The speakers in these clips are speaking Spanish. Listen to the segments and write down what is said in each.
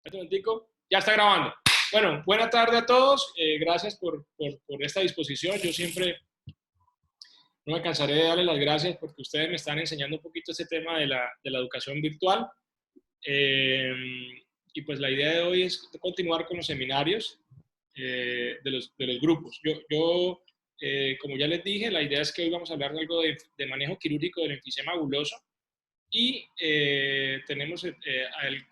Un momentico, ya está grabando. Bueno, buena tarde a todos. Gracias por esta disposición. Yo siempre no me cansaré de darles las gracias porque ustedes me están enseñando un poquito este tema de la educación virtual. Y pues la idea de hoy es continuar con los seminarios de los grupos. Como ya les dije, la idea es que hoy vamos a hablar de algo de manejo quirúrgico del enfisema buloso y tenemos al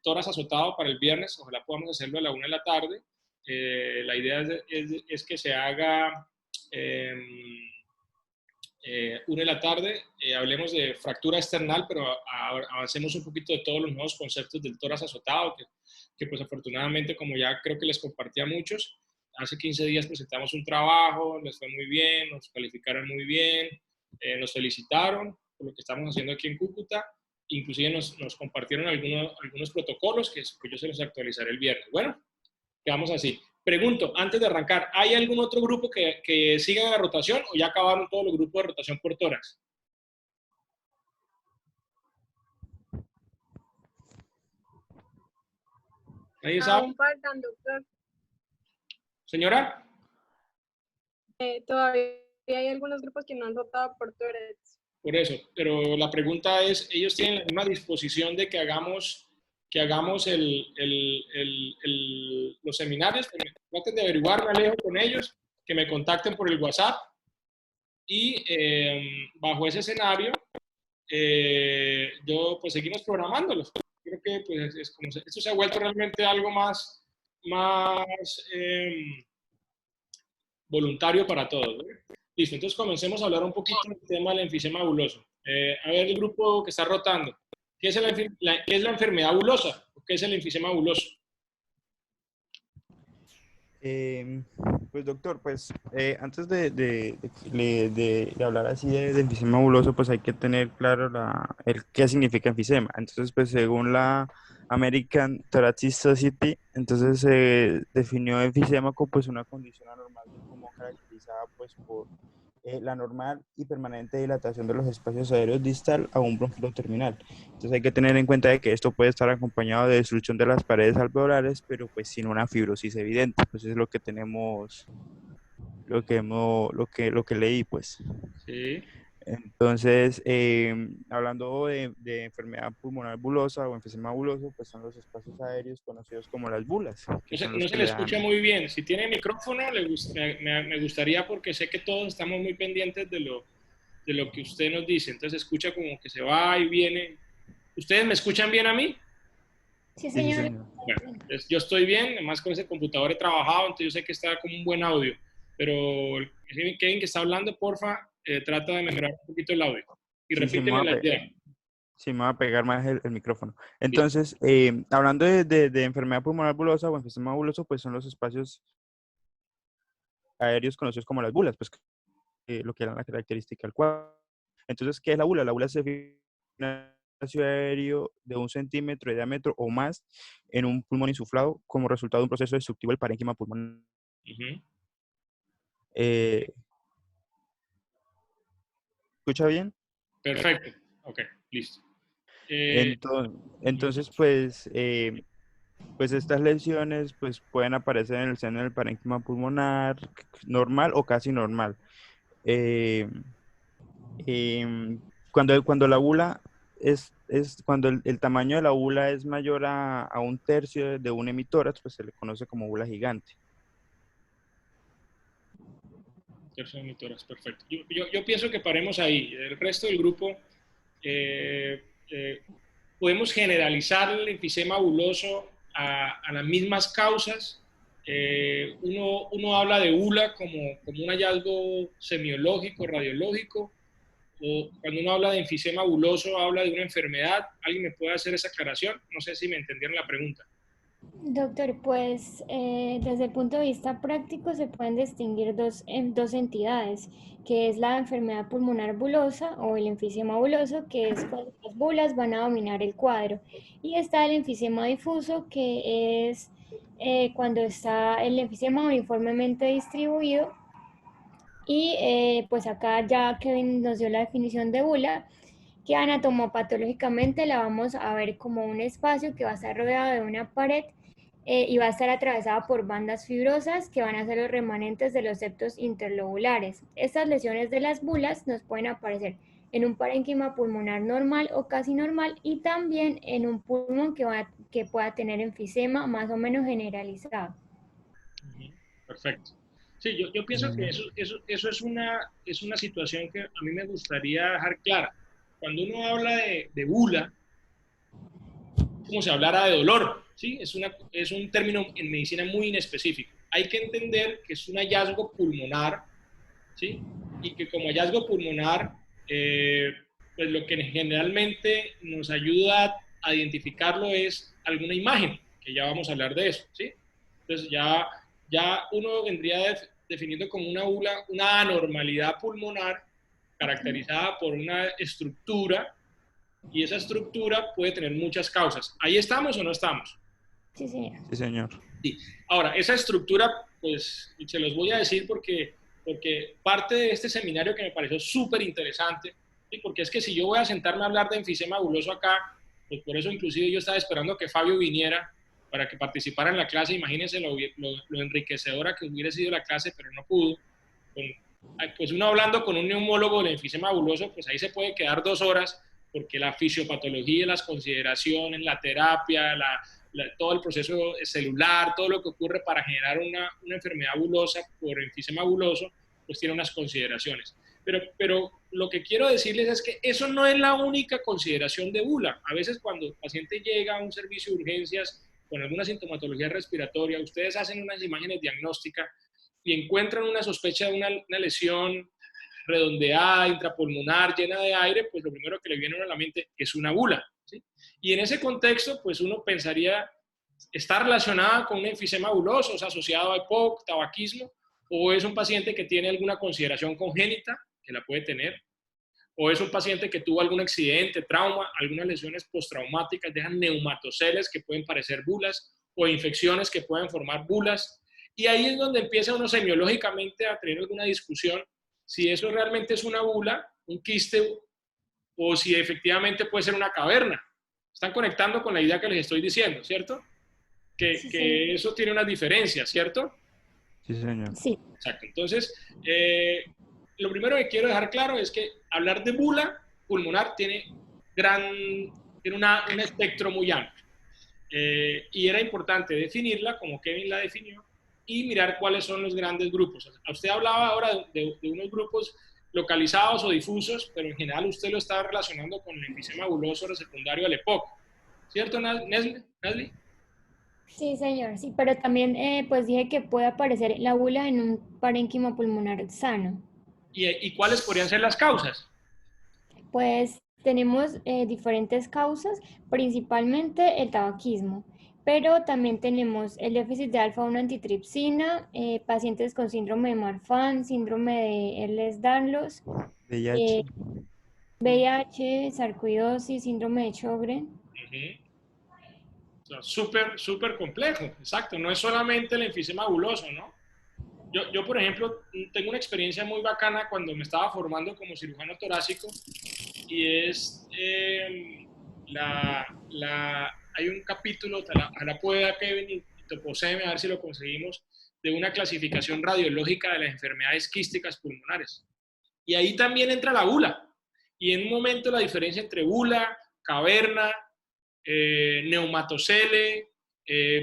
toras azotado para el viernes. Ojalá podamos hacerlo a la 1 de la tarde. La idea es que se haga 1 de la tarde, hablemos de fractura external, pero avancemos un poquito de todos los nuevos conceptos del tórax azotado, que pues afortunadamente, como ya creo que les compartí a muchos, hace 15 días presentamos un trabajo, les fue muy bien, nos calificaron muy bien, nos felicitaron por lo que estamos haciendo aquí en Cúcuta, inclusive nos compartieron algunos protocolos que yo se los actualizaré el viernes. Bueno, quedamos así. Pregunto, antes de arrancar, ¿hay algún otro grupo que siga la rotación o ya acabaron todos los grupos de rotación por tórax? ¿Nadie sabe? Aún faltan, doctor. ¿Señora? Todavía hay algunos grupos que no han rotado por tórax. Por eso, pero la pregunta es, ¿ellos tienen la misma disposición de que hagamos los seminarios? Traten de averiguar, me alejo con ellos, que me contacten por el WhatsApp y bajo ese escenario yo pues seguimos programándolos. Creo que pues es como esto se ha vuelto realmente algo más voluntario para todos, ¿no? Listo, entonces comencemos a hablar un poquito del tema del enfisema buloso. A ver, el grupo que está rotando. ¿Qué es la enfermedad bulosa? ¿Qué es el enfisema buloso? Pues doctor, pues antes de hablar así de enfisema buloso, pues hay que tener claro el qué significa enfisema. Entonces, pues según la American Thoracic Society, entonces se definió enfisema como pues una condición anormal como caracterizada pues por la normal y permanente dilatación de los espacios aéreos distal a un bronquio terminal. Entonces hay que tener en cuenta de que esto puede estar acompañado de destrucción de las paredes alveolares, pero pues sin una fibrosis evidente. Pues es lo que tenemos, lo que leí, pues. Sí. Entonces, hablando de enfermedad pulmonar bulosa o enfisema buloso, pues son los espacios aéreos conocidos como las bulas, que son No los se que le le dan. escucha muy bien. Si tiene micrófono, me gustaría, porque sé que todos estamos muy pendientes de lo que usted nos dice. Entonces escucha como que se va y viene. ¿Ustedes me escuchan bien a mí? Sí, Sí, sí, señor. señor. Bueno, entonces yo estoy bien, además con ese computador he trabajado, entonces yo sé que está como un buen audio. Pero Kevin que está hablando, porfa, trata de mejorar un poquito el audio. Y Sí, repíteme la idea. sí, me va a pegar más el micrófono. Listo. Entonces, hablando de enfermedad pulmonar bulosa o enfisema buloso, pues son los espacios aéreos conocidos como las bulas, pues lo que era la característica del cuadro. Entonces, ¿qué es la bula? La bula se define un espacio aéreo de 1 centímetro de diámetro o más en un pulmón insuflado como resultado de un proceso destructivo del parénquima pulmonar. Eh, ¿Escucha bien? Perfecto. Ok, listo. Entonces, pues, pues estas lesiones pues, pueden aparecer en el seno del parénquima pulmonar normal o casi normal. Eh, cuando la bula es cuando el tamaño de la bula es mayor a 1/3 de un hemitórax, pues se le conoce como bula gigante. Tercio de tórax, perfecto. Yo pienso que paremos ahí. El resto del grupo, eh, eh, podemos generalizar el enfisema buloso a las mismas causas. Uno habla de bula como un hallazgo semiológico, radiológico, o cuando uno habla de enfisema buloso, habla de una enfermedad. ¿Alguien me puede hacer esa aclaración? No sé si me entendieron la pregunta. Doctor, pues desde el punto de vista práctico se pueden distinguir dos entidades, que es la enfermedad pulmonar bulosa o el enfisema buloso, que es cuando las bulas van a dominar el cuadro, y está el enfisema difuso, que es cuando está el enfisema uniformemente distribuido, y pues acá ya Kevin nos dio la definición de bula. que anatomopatológicamente la vamos a ver como un espacio que va a estar rodeado de una pared y va a estar atravesada por bandas fibrosas que van a ser los remanentes de los septos interlobulares. Estas lesiones de las bulas nos pueden aparecer en un parénquima pulmonar normal o casi normal y también en un pulmón que pueda tener enfisema más o menos generalizado. Perfecto. Sí, yo pienso que eso es una situación que a mí me gustaría dejar clara. Cuando uno habla de bula, es como si hablara de dolor, ¿sí? Es un término en medicina muy inespecífico. Hay que entender que es un hallazgo pulmonar, ¿sí? Y que como hallazgo pulmonar, pues lo que generalmente nos ayuda a identificarlo es alguna imagen, que ya vamos a hablar de eso, ¿sí? Entonces ya uno vendría definiendo como una bula, una anormalidad pulmonar caracterizada por una estructura, y esa estructura puede tener muchas causas. ¿Ahí estamos o no estamos? Sí, señor. Sí, señor. Sí. Ahora, esa estructura, pues se los voy a decir porque parte de este seminario que me pareció súper interesante, ¿sí? Porque es que si yo voy a sentarme a hablar de enfisema buloso acá, pues por eso inclusive yo estaba esperando que Fabio viniera para que participara en la clase. Imagínense lo enriquecedora que hubiera sido la clase, pero no pudo. Pues uno hablando con un neumólogo del enfisema buloso, pues ahí se puede quedar 2 horas, porque la fisiopatología, las consideraciones, la terapia, todo el proceso celular, todo lo que ocurre para generar una enfermedad bulosa por enfisema buloso, pues tiene unas consideraciones. Pero lo que quiero decirles es que eso no es la única consideración de bula. A veces cuando el paciente llega a un servicio de urgencias con alguna sintomatología respiratoria, ustedes hacen unas imágenes diagnósticas y encuentran una sospecha de una lesión redondeada, intrapulmonar, llena de aire, pues lo primero que le viene a la mente es una bula, ¿sí? Y en ese contexto, pues uno pensaría, ¿está relacionada con un enfisema buloso, o sea, asociado a EPOC, tabaquismo, o es un paciente que tiene alguna consideración congénita, que la puede tener, o es un paciente que tuvo algún accidente, trauma, algunas lesiones postraumáticas, dejan neumatoceles que pueden parecer bulas, o infecciones que pueden formar bulas, y ahí es donde empieza uno semiológicamente a tener alguna discusión si eso realmente es una bula, un quiste, o si efectivamente puede ser una caverna. Están conectando con la idea que les estoy diciendo, ¿cierto? Que eso tiene unas diferencias, ¿cierto? Sí, señor. Sí. Exacto. Entonces, lo primero que quiero dejar claro es que hablar de bula pulmonar tiene un espectro muy amplio. Y era importante definirla, como Kevin la definió, y mirar cuáles son los grandes grupos. Usted hablaba ahora de unos grupos localizados o difusos, pero en general usted lo está relacionando con el enfisema buloso secundario al EPOC. ¿Cierto, Nesli? Sí, señor, sí, pero también pues dije que puede aparecer la bula en un parénquima pulmonar sano. ¿Y cuáles podrían ser las causas? Pues tenemos diferentes causas, principalmente el tabaquismo, pero también tenemos el déficit de alfa-1 antitripsina, pacientes con síndrome de Marfan, síndrome de Ehlers-Danlos, VIH. VIH, sarcoidosis, síndrome de Sjögren. O sea, súper complejo, exacto. No es solamente el enfisema buloso, ¿no? Yo, por ejemplo, tengo una experiencia muy bacana cuando me estaba formando como cirujano torácico, y es hay un capítulo, ojalá pueda Kevin y Toposeme, a ver si lo conseguimos, de una clasificación radiológica de las enfermedades quísticas pulmonares. Y ahí también entra la bula. Y en un momento la diferencia entre bula, caverna, neumatocele,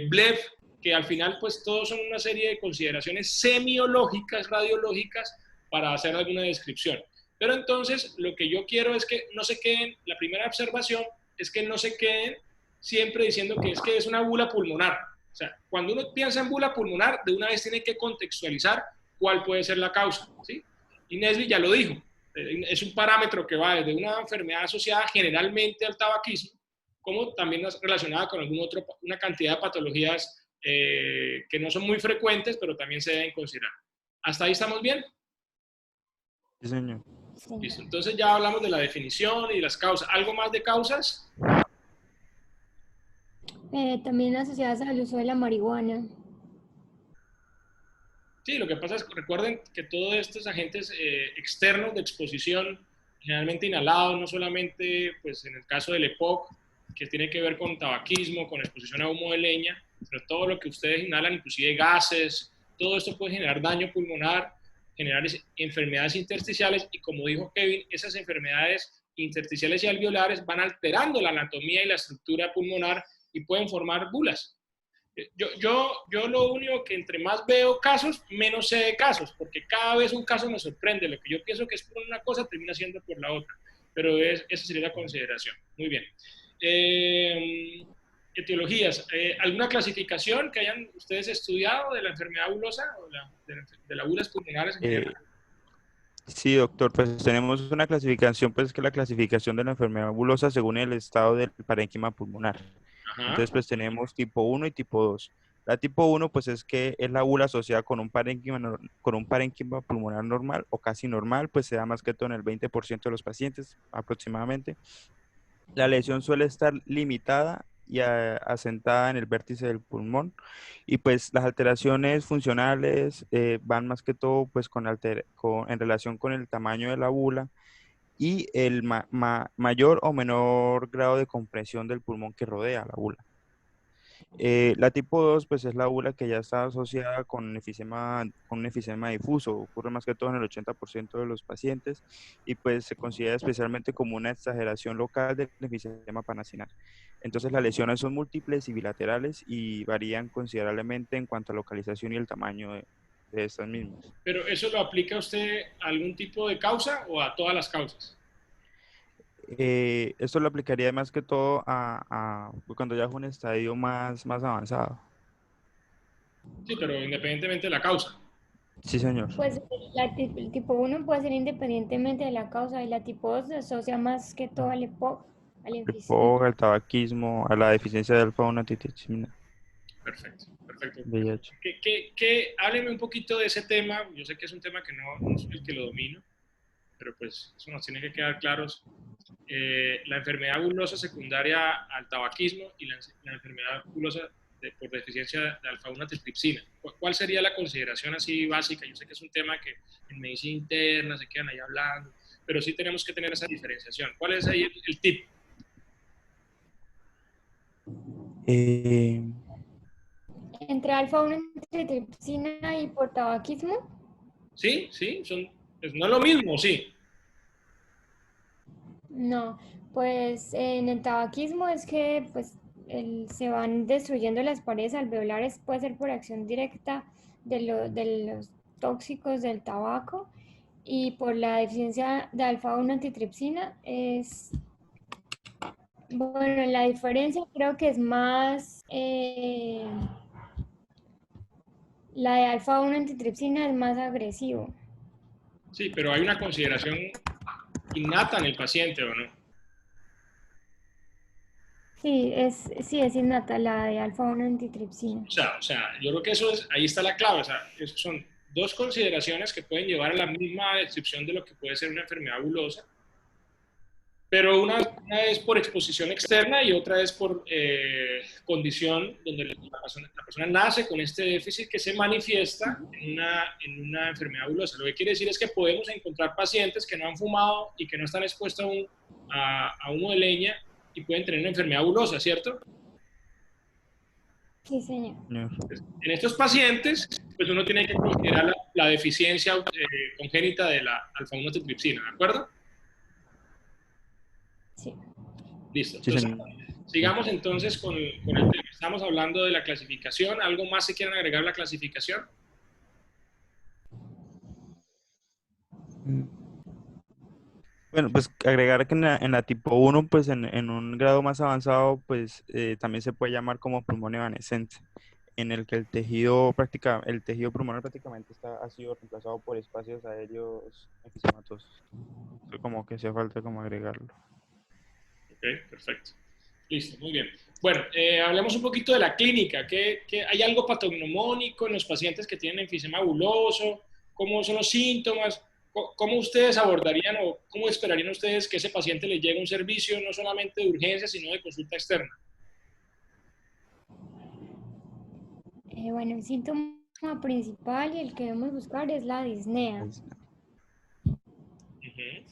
blef, que al final pues todos son una serie de consideraciones semiológicas, radiológicas, para hacer alguna descripción. Pero entonces lo que yo quiero es que no se queden, la primera observación es que no se queden siempre diciendo que es una bula pulmonar. O sea, cuando uno piensa en bula pulmonar, de una vez tiene que contextualizar cuál puede ser la causa, ¿sí? Y Nesli ya lo dijo, es un parámetro que va desde una enfermedad asociada generalmente al tabaquismo, como también relacionada con una cantidad de patologías que no son muy frecuentes, pero también se deben considerar. ¿Hasta ahí estamos bien? Sí, señor. Listo. Entonces ya hablamos de la definición y las causas. ¿Algo más de causas? También asociadas al uso de la marihuana. Sí, lo que pasa es que recuerden que todos estos agentes externos de exposición generalmente inhalados, no solamente pues, en el caso del EPOC, que tiene que ver con tabaquismo, con exposición a humo de leña, pero todo lo que ustedes inhalan, inclusive gases, todo esto puede generar daño pulmonar, generar enfermedades intersticiales y como dijo Kevin, esas enfermedades intersticiales y alveolares van alterando la anatomía y la estructura pulmonar y pueden formar bulas. Yo lo único que entre más veo casos, menos sé de casos, porque cada vez un caso me sorprende. Lo que yo pienso que es por una cosa termina siendo por la otra. Pero esa sería la consideración. Muy bien. Etiologías. ¿Alguna clasificación que hayan ustedes estudiado de la enfermedad bulosa o de las bulas pulmonares en Eh, general? sí, doctor, pues tenemos una clasificación, pues que es la clasificación de la enfermedad bulosa según el estado del parénquima pulmonar. Ajá. Entonces, pues tenemos tipo uno y tipo 2. La tipo uno pues es que es la bula asociada con un parénquima, con un parénquima pulmonar normal o casi normal, pues se da más que todo en el 20% de los pacientes aproximadamente. La lesión suele estar limitada y asentada en el vértice del pulmón y pues las alteraciones funcionales van más que todo pues en relación con el tamaño de la bula y el mayor o menor grado de compresión del pulmón que rodea la bula. La tipo 2 pues es la bula que ya está asociada con un efisema difuso, ocurre más que todo en el 80% de los pacientes y pues se considera especialmente como una exageración local del efisema panacinal. Entonces las lesiones son múltiples y bilaterales y varían considerablemente en cuanto a localización y el tamaño de estas mismas. ¿Pero eso lo aplica usted a algún tipo de causa o a todas las causas? Esto lo aplicaría más que todo cuando ya es un estadio más avanzado. Sí, pero independientemente de la causa. Sí, señor. Pues el tipo uno puede ser independientemente de la causa y la tipo 2 se asocia más que todo al EPOC, al El enfisema. POC, al tabaquismo, a la deficiencia de alfa-1 antitrypsina, Perfecto, perfecto. VIH. Hábleme un poquito de ese tema. Yo sé que es un tema que no soy el que lo domino, pero pues eso nos tiene que quedar claros. La enfermedad bulosa secundaria al tabaquismo y la enfermedad bulosa por deficiencia de alfa-1 antitrypsina. ¿Cuál sería la consideración así básica? Yo sé que es un tema que en medicina interna se quedan ahí hablando, pero sí tenemos que tener esa diferenciación. ¿Cuál es ahí el tip? Eh, Entre alfa-1 antitrypsina y por tabaquismo, Sí, sí, pues no es lo mismo, sí. no, pues en el tabaquismo es que pues se van destruyendo las paredes alveolares, puede ser por acción directa de los tóxicos del tabaco y por la deficiencia de alfa-1 antitrypsina es, bueno, la diferencia creo que es más, la de alfa-1 antitrypsina es más agresivo. Sí, pero hay una consideración innata en el paciente, ¿o no? Sí, es innata la de alfa-1 antitrypsina. Yo creo que ahí está la clave. O sea, son dos consideraciones que pueden llevar a la misma descripción de lo que puede ser una enfermedad bulosa, pero una es por exposición externa y otra es por condición donde la persona nace con este déficit que se manifiesta en una enfermedad bulosa. Lo que quiere decir es que podemos encontrar pacientes que no han fumado y que no están expuestos a humo de leña y pueden tener una enfermedad bulosa, ¿cierto? Sí, señor. señor. En estos pacientes, pues uno tiene que considerar la deficiencia congénita de la alfa-1 antitrypsina, ¿de acuerdo? Sí. Listo. Sí, Entonces, señor. sigamos entonces con el tema. Estamos hablando de la clasificación. ¿Algo más se quieren agregar a la clasificación? Mm. Bueno, pues agregar que en la tipo uno pues en un grado más avanzado, pues también se puede llamar como pulmón evanescente, en el que el tejido pulmonar prácticamente ha sido reemplazado por espacios aéreos enfisematosos. Eso como que hace falta como agregarlo. Ok, perfecto. Listo, muy bien. Bueno, hablemos un poquito de la clínica. ¿Hay algo patognomónico en los pacientes que tienen enfisema buloso? ¿Cómo son los síntomas? ¿Cómo ustedes abordarían o cómo esperarían ustedes que ese paciente le llegue un servicio no solamente de urgencia, sino de consulta externa? Bueno, el síntoma principal y el que debemos buscar es la disnea. Pues, Ujú,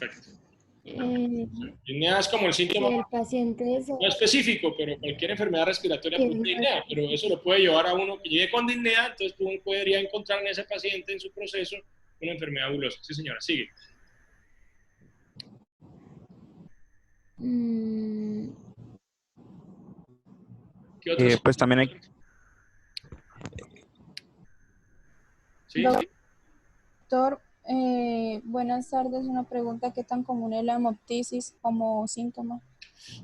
Perfecto. Eh, Disnea es como el si síntoma el paciente desea no específico, pero cualquier enfermedad respiratoria que produce disnea, pero eso lo puede llevar a uno que llegue con disnea, entonces uno podría encontrar en ese paciente en su proceso una enfermedad bulosa. Sí, señora, sigue. mm, ¿Qué otros? Pues también hay, Sí, sí. Doctor, buenas tardes. Una pregunta: ¿qué tan común es la hemoptisis como síntoma?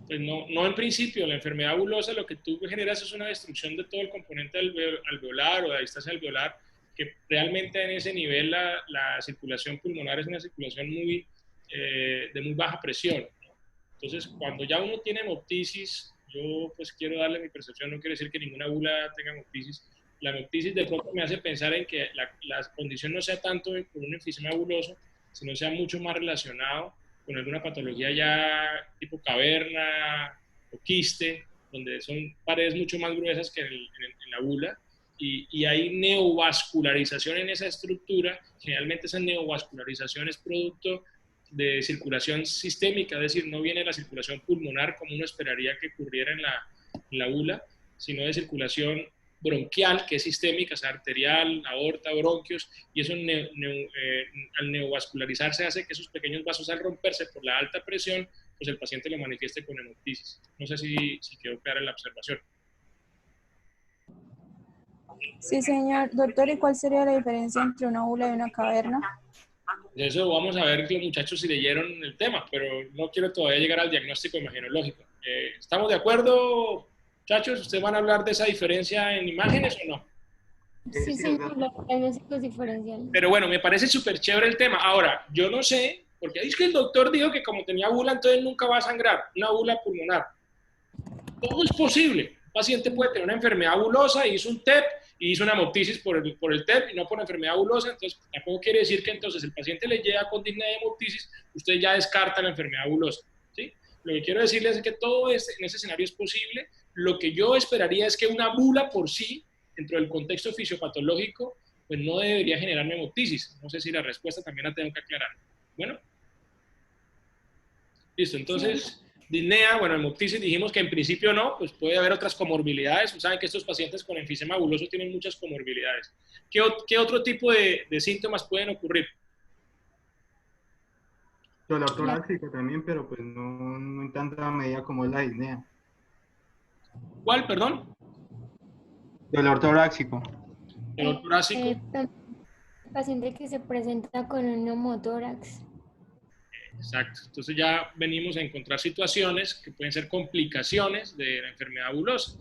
Pues no en principio, la enfermedad bulosa lo que tú generas es una destrucción de todo el componente alveolar o de la distancia alveolar, que realmente en ese nivel la circulación pulmonar es una circulación de muy baja presión, ¿no? Entonces, cuando ya uno tiene hemoptisis, yo pues quiero darle mi percepción, no quiere decir que ninguna bula tenga hemoptisis. La hemoptisis de pronto me hace pensar en que la condición no sea tanto con un enfisema buloso, sino sea mucho más relacionado con alguna patología ya tipo caverna o quiste, donde son paredes mucho más gruesas que en la bula, y hay neovascularización en esa estructura. Generalmente esa neovascularización es producto de circulación sistémica, es decir, no viene de la circulación pulmonar como uno esperaría que ocurriera en la bula, sino de circulación bronquial, que es sistémica, es arterial, aorta, bronquios, y eso al neovascularizarse hace que esos pequeños vasos, al romperse por la alta presión, pues el paciente lo manifieste con hemoptisis. No sé si quedó clara la observación. Sí, señor. Doctor, ¿y cuál sería la diferencia entre una bula y una caverna? De eso vamos a ver los muchachos si leyeron el tema, pero no quiero todavía llegar al diagnóstico imagenológico. ¿Estamos de acuerdo, muchachos? ¿Ustedes van a hablar de esa diferencia en imágenes o no? sí, señor, los diagnósticos diferenciales. Pero bueno, me parece súper chévere el tema. Ahora, yo no sé, porque es que el doctor dijo que como tenía bula, entonces nunca va a sangrar, una bula pulmonar. Todo es posible. Un paciente puede tener una enfermedad bulosa y hizo un TEP y hizo una hemoptisis por el TEP y no por enfermedad bulosa, entonces tampoco quiere decir que entonces el paciente le llega con disnea de hemoptisis, usted ya descarta la enfermedad bulosa, ¿sí? Lo que quiero decirles es que todo en ese escenario es posible. Lo que yo esperaría es que una bula por sí, dentro del contexto fisiopatológico, pues no debería generar hemoptisis. No sé si la respuesta también la tengo que aclarar. Bueno, listo, entonces... Disnea, bueno, hemoptisis dijimos que en principio no, pues puede haber otras comorbilidades. Saben que estos pacientes con enfisema buloso tienen muchas comorbilidades. ¿Qué otro tipo de síntomas pueden ocurrir? Dolor torácico también, pero pues no en tanta medida como es la disnea. ¿Cuál, perdón? Dolor torácico. Dolor torácico. Paciente que se presenta con un neumotórax. Exacto. Entonces ya venimos a encontrar situaciones que pueden ser complicaciones de la enfermedad bulosa.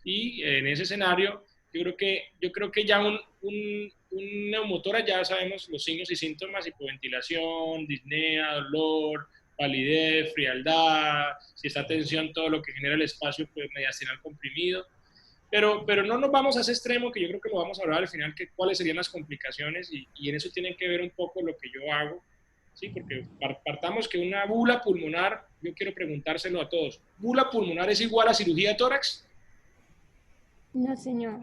Y en ese escenario, yo creo que ya un neumotórax, ya sabemos los signos y síntomas: hipoventilación, disnea, dolor, palidez, frialdad, si está tensión, todo lo que genera el espacio pues, mediastinal comprimido. Pero no nos vamos a ese extremo, que yo creo que lo vamos a hablar al final, que cuáles serían las complicaciones, y en eso tienen que ver un poco lo que yo hago. Sí, porque partamos que una bula pulmonar, yo quiero preguntárselo a todos, ¿bula pulmonar es igual a cirugía de tórax? No, señor.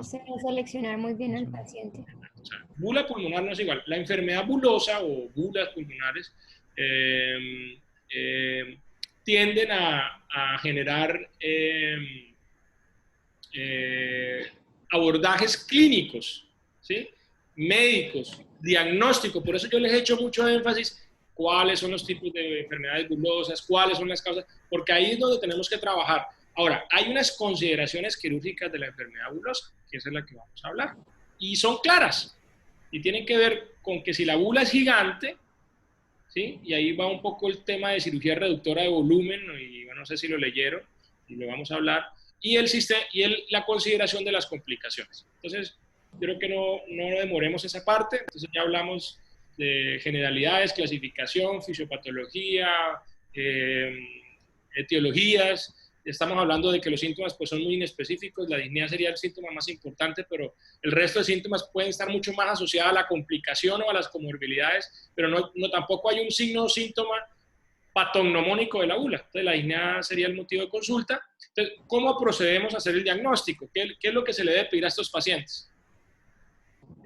Se debe seleccionar muy bien al paciente. O sea, bula pulmonar no es igual. La enfermedad bulosa o bulas pulmonares tienden a generar abordajes clínicos, ¿sí? Médicos, diagnóstico. Por eso yo les he hecho mucho énfasis cuáles son los tipos de enfermedades bulosas, cuáles son las causas, porque ahí es donde tenemos que trabajar. Ahora, hay unas consideraciones quirúrgicas de la enfermedad bulosa, que esa es la que vamos a hablar, y son claras, y tienen que ver con que si la bula es gigante, ¿sí? Y ahí va un poco el tema de cirugía reductora de volumen, y bueno, no sé si lo leyeron, y lo vamos a hablar, y la consideración de las complicaciones. Entonces, creo que no demoremos esa parte. Entonces ya hablamos de generalidades, clasificación, fisiopatología, etiologías. Estamos hablando de que los síntomas pues, son muy inespecíficos. La disnea sería el síntoma más importante, pero el resto de síntomas pueden estar mucho más asociados a la complicación o a las comorbilidades, pero no tampoco hay un signo o síntoma patognomónico de la bula. Entonces, la disnea sería el motivo de consulta. Entonces, ¿cómo procedemos a hacer el diagnóstico? ¿Qué es lo que se le debe pedir a estos pacientes?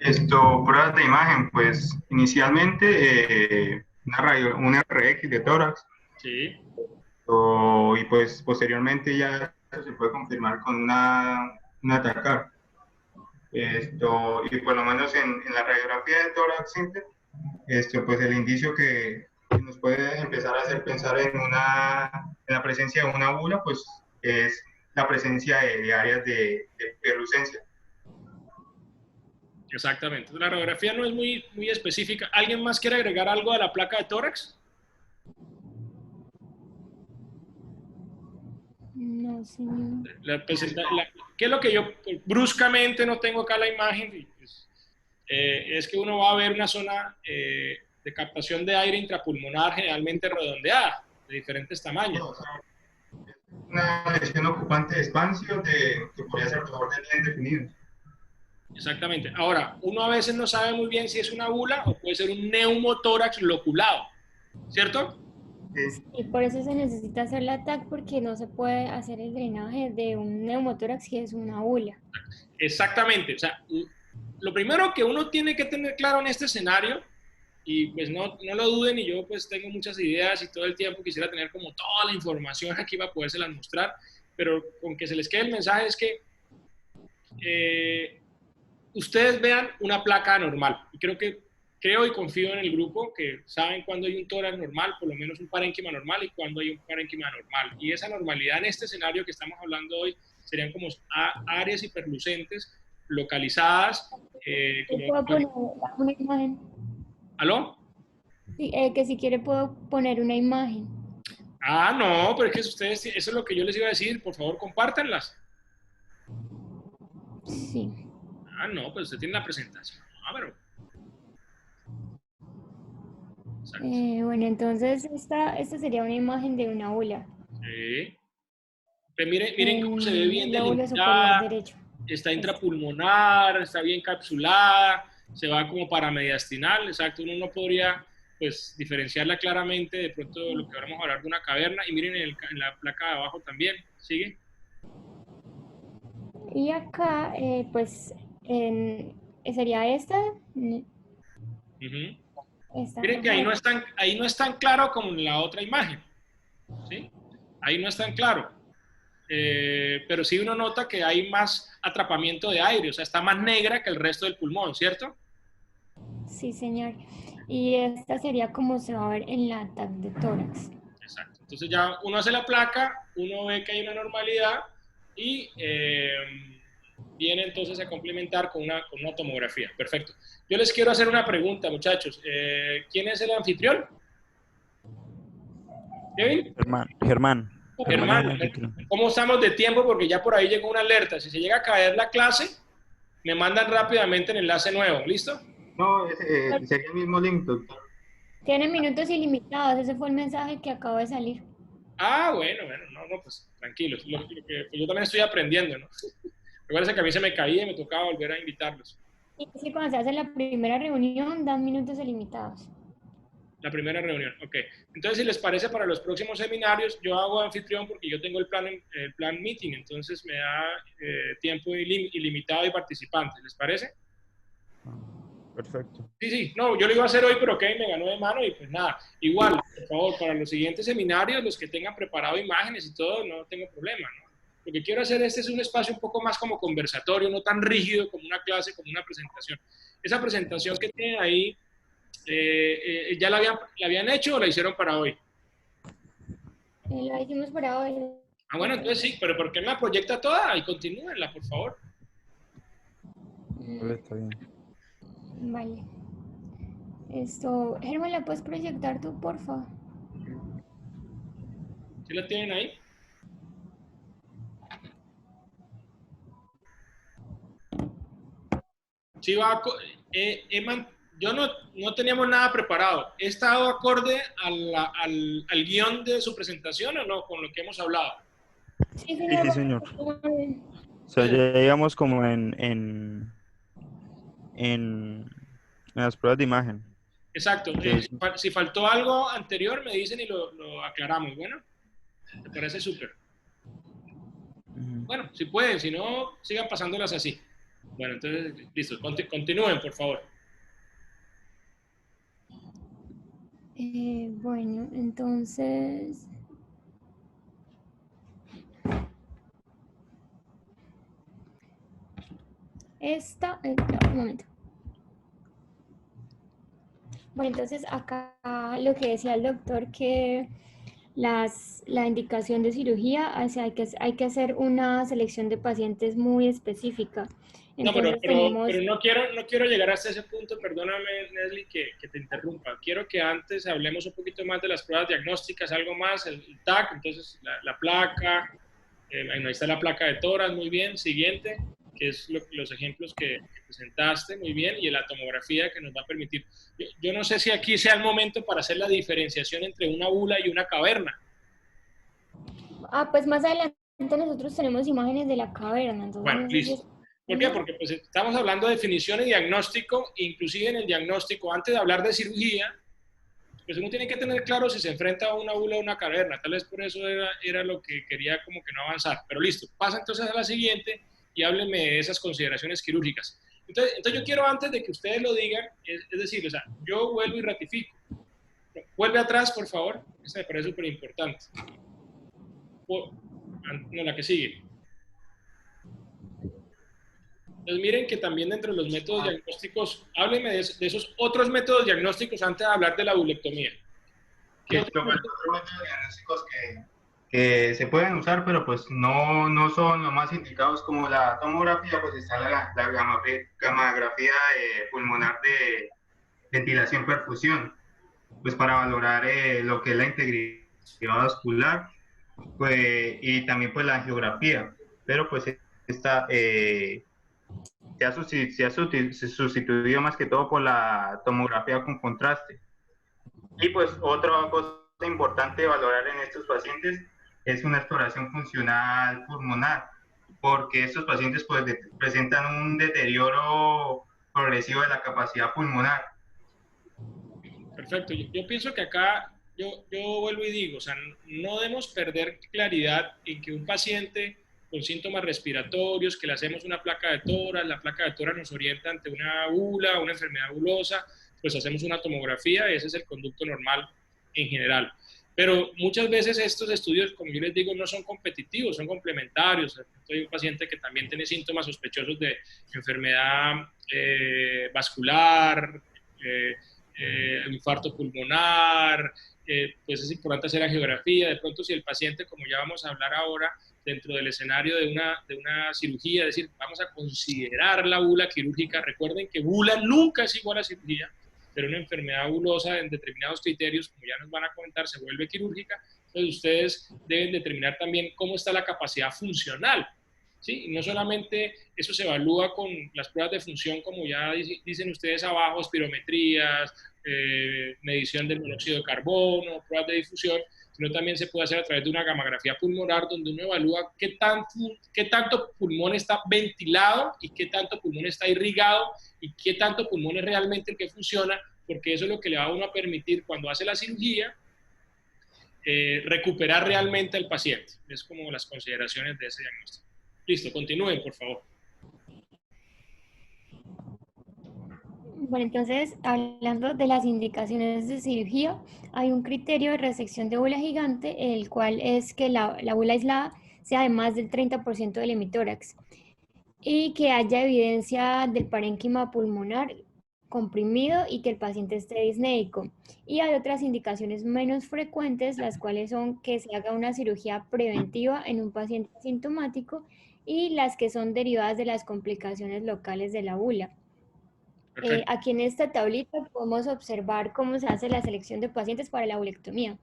Pruebas de imagen, pues inicialmente un RX de tórax. Sí. Y pues posteriormente ya eso se puede confirmar con una TACAR. Y por lo menos en la radiografía de tórax simple, pues el indicio que nos puede empezar a hacer pensar en la presencia de una bula, pues es la presencia de áreas de perlucencia. Exactamente. La radiografía no es muy específica. ¿Alguien más quiere agregar algo a la placa de tórax? No, señor. ¿Qué es lo que yo bruscamente no tengo acá la imagen? Y, pues, es que uno va a ver una zona de captación de aire intrapulmonar generalmente redondeada, de diferentes tamaños. O sea, una lesión ocupante de espacio que podría ser por de bien definido. Exactamente. Ahora, uno a veces no sabe muy bien si es una bula o puede ser un neumotórax loculado, ¿cierto? Sí. Y por eso se necesita hacer la TAC, porque no se puede hacer el drenaje de un neumotórax si es una bula. Exactamente. O sea, lo primero que uno tiene que tener claro en este escenario, y pues no lo duden, y yo pues tengo muchas ideas y todo el tiempo quisiera tener como toda la información aquí para podérselas mostrar, pero con que se les quede el mensaje es que ustedes vean una placa normal. Y creo y confío en el grupo que saben cuándo hay un tórax normal, por lo menos un parénquima normal, y cuándo hay un parénquima normal. Y esa normalidad en este escenario que estamos hablando hoy serían como áreas hiperlucentes localizadas. ¿Puedo poner una imagen? ¿Aló? Sí, que si quiere puedo poner una imagen. Ah, no, pero es que ustedes, eso es lo que yo les iba a decir, por favor, compártanlas. Sí. Ah, no, pues usted tiene la presentación. Ah, pero... Bueno, entonces esta sería una imagen de una bula. Sí. Pero miren cómo se ve bien La bula superior delimitada, derecho. está intrapulmonar, está bien capsulada, se va como paramediastinal, exacto, uno no podría pues diferenciarla claramente de pronto de lo que vamos a hablar de una caverna. Y miren en la placa de abajo también, ¿sigue? Y acá, pues, sería esta. Esta. Miren que ahí no es tan claro como en la otra imagen, ¿sí? Ahí no es tan claro. Pero sí uno nota que hay más atrapamiento de aire, o sea, está más negra que el resto del pulmón, ¿cierto? Sí, señor. Y esta sería como se va a ver en la TAC de tórax. Exacto. Entonces ya uno hace la placa, uno ve que hay una normalidad y viene entonces a complementar con una tomografía. Perfecto. Yo les quiero hacer una pregunta, muchachos. ¿Quién es el anfitrión? ¿Kevin? Germán. Germán, ¿cómo estamos de tiempo? Porque ya por ahí llegó una alerta. Si se llega a caer la clase, me mandan rápidamente el enlace nuevo. ¿Listo? No, sería el mismo link, doctor. Tienen minutos ilimitados. Ese fue el mensaje que acabo de salir. Ah, bueno, no, pues tranquilos. Pues yo también estoy aprendiendo, ¿no? Recuerden que a mí se me caía y me tocaba volver a invitarlos. Y sí, cuando se hace la primera reunión, dan minutos ilimitados. La primera reunión, ok. Entonces, si les parece, para los próximos seminarios, yo hago anfitrión porque yo tengo el plan meeting, entonces me da tiempo ilimitado y participantes. ¿Les parece? Perfecto. Sí, no, yo lo iba a hacer hoy, pero Kevin me ganó de mano y pues nada. Igual, por favor, para los siguientes seminarios, los que tengan preparado imágenes y todo, no tengo problema, ¿no? Lo que quiero hacer es un espacio un poco más como conversatorio, no tan rígido como una clase, como una presentación. Esa presentación que tienen ahí, ¿ya la habían hecho o la hicieron para hoy? La hicimos para hoy. Ah, bueno, entonces sí, pero ¿por qué no la proyecta toda? Y continúenla, por favor. Está bien. Vale. Germán, ¿la puedes proyectar tú, porfa? ¿Sí la tienen ahí? Sí, yo no teníamos nada preparado. ¿He estado acorde al guión de su presentación o no, con lo que hemos hablado? Sí, Sí, señor. O sea, ya digamos como en las pruebas de imagen. Exacto. Si faltó algo anterior, me dicen y lo aclaramos. Bueno, me parece súper. Bueno, si pueden, si no, sigan pasándolas así. Bueno, entonces, listo. Continúen, por favor. Bueno, entonces, un momento. Bueno, entonces acá lo que decía el doctor, que la indicación de cirugía, o sea, hay que hacer una selección de pacientes muy específica. No, Entonces tenemos... pero no quiero llegar hasta ese punto, perdóname, Nesli, que te interrumpa. Quiero que antes hablemos un poquito más de las pruebas diagnósticas, algo más, el TAC, entonces la placa, ahí está la placa de tórax, muy bien. Siguiente, que es los ejemplos que presentaste, muy bien, y la tomografía que nos va a permitir. Yo no sé si aquí sea el momento para hacer la diferenciación entre una bula y una caverna. Pues más adelante nosotros tenemos imágenes de la caverna. Entonces, Bueno, no sé si listo. ¿Por qué? Porque pues, estamos hablando de definición y diagnóstico, inclusive en el diagnóstico, antes de hablar de cirugía, pues uno tiene que tener claro si se enfrenta a una bula o una caverna. Tal vez por eso era lo que quería como que no avanzar. Pero listo, pasa entonces a la siguiente y hábleme de esas consideraciones quirúrgicas. Entonces yo quiero, antes de que ustedes lo digan, es decir, o sea, yo vuelvo y ratifico. Vuelve atrás, por favor. Esta me parece súper importante. No, la que sigue. Entonces miren que también dentro de los métodos diagnósticos, háblenme de esos otros métodos diagnósticos antes de hablar de la bulectomía. Los otros métodos diagnósticos que se pueden usar, pero pues no son los más indicados, como la tomografía, pues está la gamografía pulmonar de ventilación-perfusión, pues para valorar lo que es la integridad vascular, pues, y también pues la angiografía, pero pues esta se ha sustituido más que todo por la tomografía con contraste. Y pues otra cosa importante de valorar en estos pacientes es una exploración funcional pulmonar, porque estos pacientes pues presentan un deterioro progresivo de la capacidad pulmonar. Perfecto. Yo pienso que acá, yo vuelvo y digo, o sea, no debemos perder claridad en que un paciente con síntomas respiratorios, que le hacemos una placa de tórax, la placa de tórax nos orienta ante una bula, una enfermedad bulosa, pues hacemos una tomografía, ese es el conducto normal en general. Pero muchas veces estos estudios, como yo les digo, no son competitivos, son complementarios. Hay un paciente que también tiene síntomas sospechosos de enfermedad vascular, infarto pulmonar, pues es importante hacer angiografía. De pronto, si el paciente, como ya vamos a hablar ahora, dentro del escenario de una cirugía, es decir, vamos a considerar la bula quirúrgica. Recuerden que bula nunca es igual a cirugía, pero una enfermedad bulosa en determinados criterios, como ya nos van a comentar, se vuelve quirúrgica. Entonces ustedes deben determinar también cómo está la capacidad funcional, ¿sí? Y no solamente eso se evalúa con las pruebas de función, como ya dicen ustedes abajo, espirometrías, medición del monóxido de carbono, pruebas de difusión, sino también se puede hacer a través de una gamografía pulmonar, donde uno evalúa qué tanto pulmón está ventilado y qué tanto pulmón está irrigado y qué tanto pulmón es realmente el que funciona, porque eso es lo que le va a uno a permitir, cuando hace la cirugía, recuperar realmente al paciente. Es como las consideraciones de ese diagnóstico. Listo, continúen, por favor. Bueno, entonces, hablando de las indicaciones de cirugía, hay un criterio de resección de bula gigante, el cual es que la bula aislada sea de más del 30% del hemitórax y que haya evidencia del parénquima pulmonar comprimido y que el paciente esté disnéico. Y hay otras indicaciones menos frecuentes, las cuales son que se haga una cirugía preventiva en un paciente asintomático y las que son derivadas de las complicaciones locales de la bula. Aquí en esta tablita podemos observar cómo se hace la selección de pacientes para la bulectomía.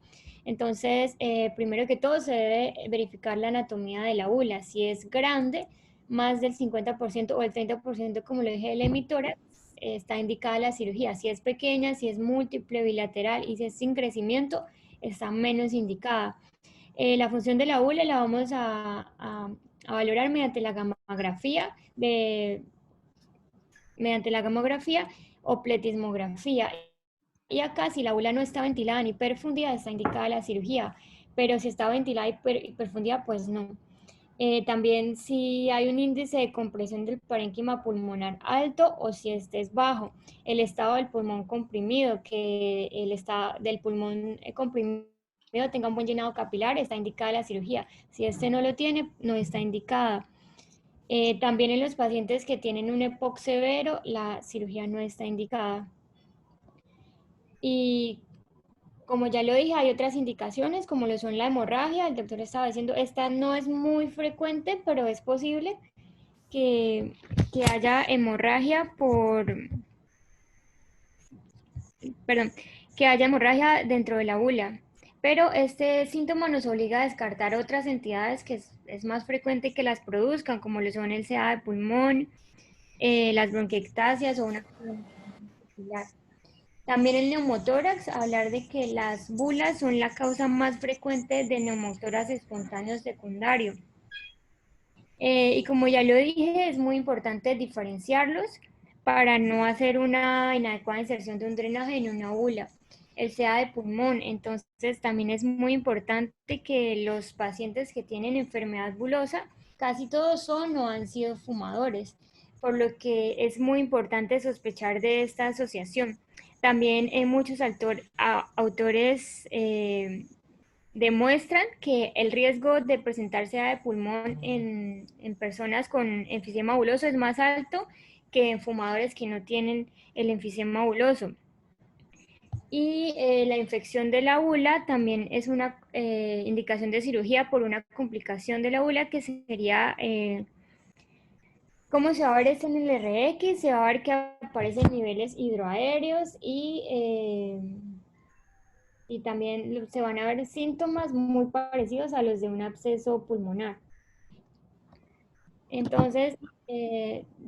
Entonces, primero que todo se debe verificar la anatomía de la bula. Si es grande, más del 50% o el 30%, como lo dije, del hemitórax, está indicada la cirugía. Si es pequeña, si es múltiple, bilateral y si es sin crecimiento, está menos indicada. La función de la bula la vamos a valorar mediante la gamografía o pletismografía. Y acá, si la bula no está ventilada ni perfundida, está indicada la cirugía, pero si está ventilada y perfundida, pues no. También si hay un índice de compresión del parénquima pulmonar alto o si este es bajo. El estado del pulmón comprimido, que el estado del pulmón comprimido tenga un buen llenado capilar, está indicada la cirugía. Si este no lo tiene, no está indicada. También en los pacientes que tienen un EPOC severo, la cirugía no está indicada. Y como ya lo dije, hay otras indicaciones, como lo son la hemorragia. El doctor estaba diciendo, esta no es muy frecuente, pero es posible que haya hemorragia que haya hemorragia dentro de la bula. Pero este síntoma nos obliga a descartar otras entidades que es más frecuente que las produzcan, como lo son el CA de pulmón, las bronquiectasias o una capilar. También el neumotórax, hablar de que las bulas son la causa más frecuente de neumotórax espontáneo secundario. Y como ya lo dije, es muy importante diferenciarlos para no hacer una inadecuada inserción de un drenaje en una bula. El CA de pulmón, entonces también es muy importante que los pacientes que tienen enfermedad bulosa, casi todos son o han sido fumadores, por lo que es muy importante sospechar de esta asociación. También muchos autores demuestran que el riesgo de presentar CA de pulmón en personas con enfisema buloso es más alto que en fumadores que no tienen el enfisema buloso. Y la infección de la bula también es una indicación de cirugía por una complicación de la bula que sería, ¿cómo se va a ver esto en el RX? Se va a ver que aparecen niveles hidroaéreos y también se van a ver síntomas muy parecidos a los de un absceso pulmonar. Entonces,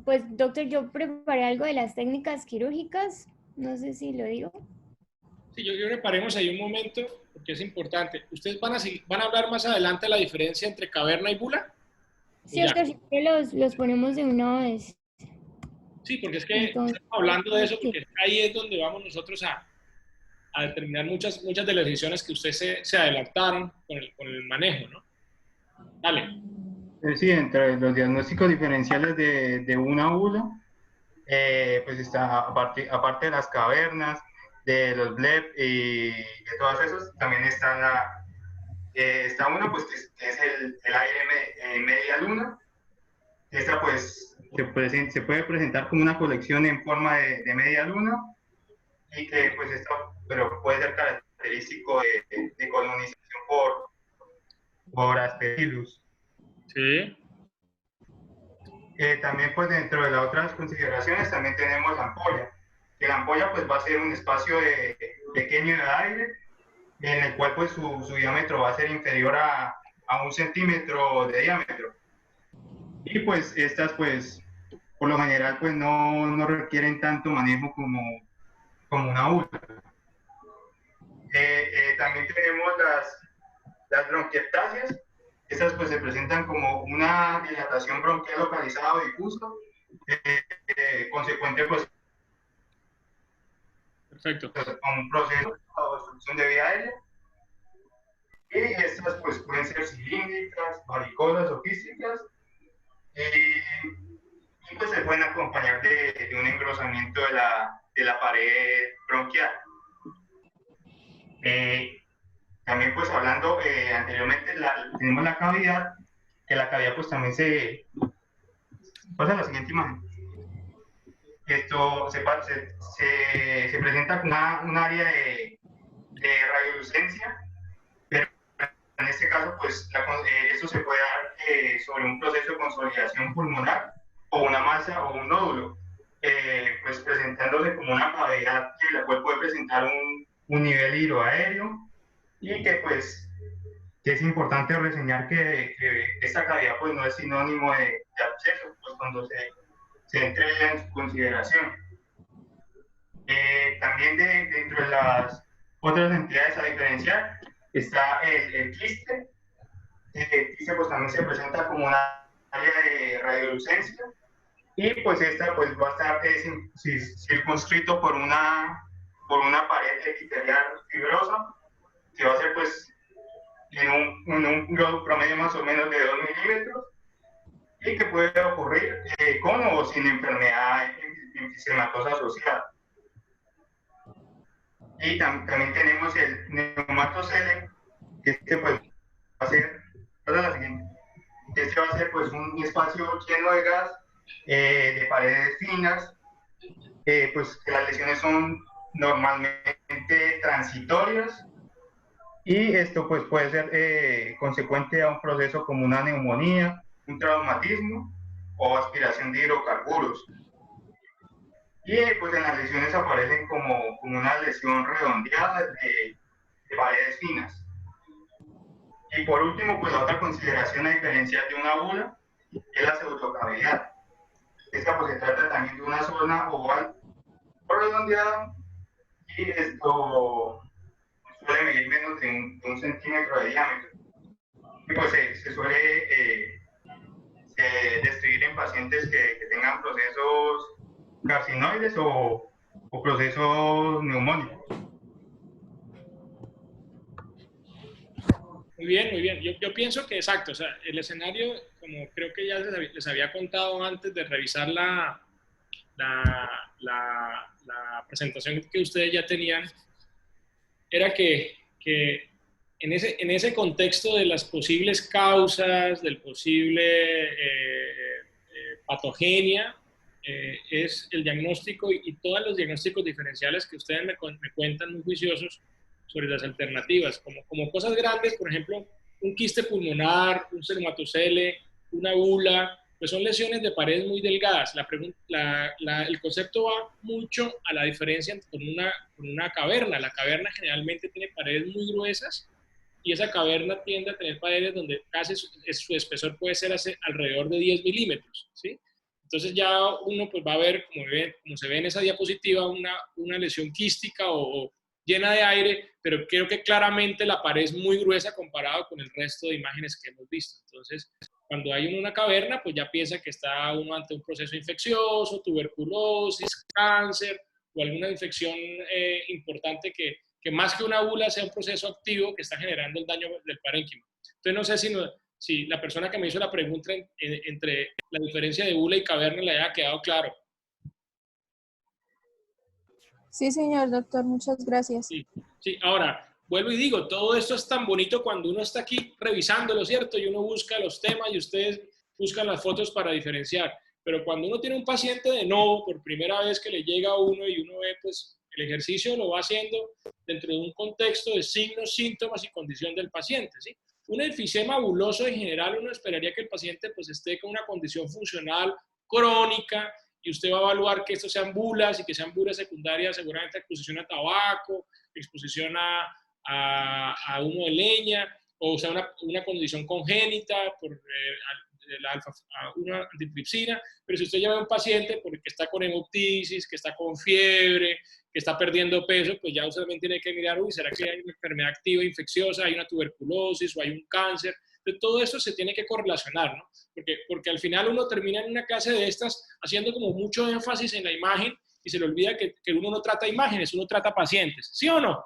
pues doctor, yo preparé algo de las técnicas quirúrgicas, no sé si lo digo. Sí, yo creo que paremos ahí un momento, porque es importante. ¿Ustedes van a hablar más adelante de la diferencia entre caverna y bula? Sí, doctor, siempre los ponemos de una vez. Sí, porque es que Entonces, estamos hablando de eso, sí. porque ahí es donde vamos nosotros a determinar muchas de las decisiones que ustedes se adelantaron con el manejo, ¿no? Dale. Sí, entre los diagnósticos diferenciales de una bula, pues está, aparte de las cavernas, de los BLEP y de todas esas, también está uno, pues, que es el aire media luna. Esta, pues, se puede presentar como una colección en forma de media luna y que, pues, esto, pero puede ser característico de colonización por Aspergillus. Sí. También, pues, dentro de las otras consideraciones, también tenemos la ampolla. Que la ampolla, pues, va a ser un espacio pequeño de aire, en el cual, pues, su diámetro va a ser inferior a 1 centímetro de diámetro. Y, pues, estas, pues, por lo general, pues, no requieren tanto manejo como una bula. También tenemos las bronquiectasias. Estas, pues, se presentan como una dilatación bronquial localizada o difusa, consecuente, pues, Perfecto. con un proceso de obstrucción de vía aérea. Y estas, pues, pueden ser cilíndricas, varicolas o quísticas, y pues se pueden acompañar de un engrosamiento de la pared bronquial. También, pues, hablando anteriormente, tenemos la cavidad, que la cavidad, pues, también se pasa a la siguiente imagen. Esto se presenta como un área de radiolucencia, pero en este caso, pues, esto se puede dar sobre un proceso de consolidación pulmonar o una masa o un nódulo, pues, presentándose como una cavidad que la cual puede presentar un nivel hidroaéreo, y que, pues, que es importante reseñar que esta cavidad, pues, no es sinónimo de absceso, pues, cuando se entre en consideración. También dentro de las otras entidades a diferenciar está el quiste. El quiste, pues, también se presenta como una área de radiolucencia, y, pues, esta, pues, va a estar circunscrito por una pared epitelial fibrosa, que va a ser, pues, en un promedio más o menos de 2 milímetros y que puede ocurrir con o sin enfermedad enfisematosa asociada. Y también tenemos el neumatocele, que pues, va a ser, la siguiente, este va a ser pues un espacio lleno de gas, de paredes finas, pues que las lesiones son normalmente transitorias y esto pues puede ser consecuente a un proceso como una neumonía, un traumatismo o aspiración de hidrocarburos. Y pues en las lesiones aparecen como una lesión redondeada de paredes finas. Y por último, pues la otra consideración a diferencia de una bula es la pseudocavidad. Esta pues se trata también de una zona oval o redondeada y esto suele medir menos de un centímetro de diámetro. Y pues se suele describir en pacientes que tengan procesos carcinoides o procesos neumónicos. Muy bien, muy bien. Yo pienso que exacto, o sea, el escenario, como creo que ya les había contado antes de revisar la presentación que ustedes ya tenían, era que en ese contexto de las posibles causas, del posible patogenia, es el diagnóstico y todos los diagnósticos diferenciales que ustedes me cuentan muy juiciosos sobre las alternativas, como cosas grandes, por ejemplo, un quiste pulmonar, un dermatocele, una bula, pues son lesiones de paredes muy delgadas. El concepto va mucho a la diferencia con una caverna. La caverna generalmente tiene paredes muy gruesas y esa caverna tiende a tener paredes donde casi su espesor puede ser alrededor de 10 milímetros, ¿sí? Entonces ya uno pues va a ver, como se ve en esa diapositiva, una lesión quística o llena de aire, pero creo que claramente la pared es muy gruesa comparado con el resto de imágenes que hemos visto. Entonces, cuando hay una caverna, pues ya piensa que está uno ante un proceso infeccioso, tuberculosis, cáncer o alguna infección importante que más que una bula sea un proceso activo que está generando el daño del parénquima. Entonces, no sé si la persona que me hizo la pregunta entre la diferencia de bula y caverna le haya quedado claro. Sí, señor doctor, muchas gracias. Sí, sí. Ahora, vuelvo y digo, todo esto es tan bonito cuando uno está aquí revisándolo, ¿cierto? Y uno busca los temas y ustedes buscan las fotos para diferenciar. Pero cuando uno tiene un paciente de nuevo, por primera vez que le llega a uno y uno ve, pues, el ejercicio lo va haciendo dentro de un contexto de signos, síntomas y condición del paciente, ¿sí? Un enfisema buloso en general, uno esperaría que el paciente, pues, esté con una condición funcional crónica, y usted va a evaluar que estos sean bulas y que sean bulas secundarias, seguramente exposición a tabaco, exposición a humo de leña, o sea, una condición congénita por una antitripsina. Pero si usted lleva a un paciente porque está con hemoptisis, que está con fiebre, que está perdiendo peso, pues ya usted también tiene que mirar, uy, ¿será que hay una enfermedad activa infecciosa, hay una tuberculosis o hay un cáncer? Entonces, todo eso se tiene que correlacionar, ¿no? Porque al final uno termina en una clase de estas haciendo como mucho énfasis en la imagen y se le olvida que uno no trata imágenes, uno trata pacientes. ¿Sí o no?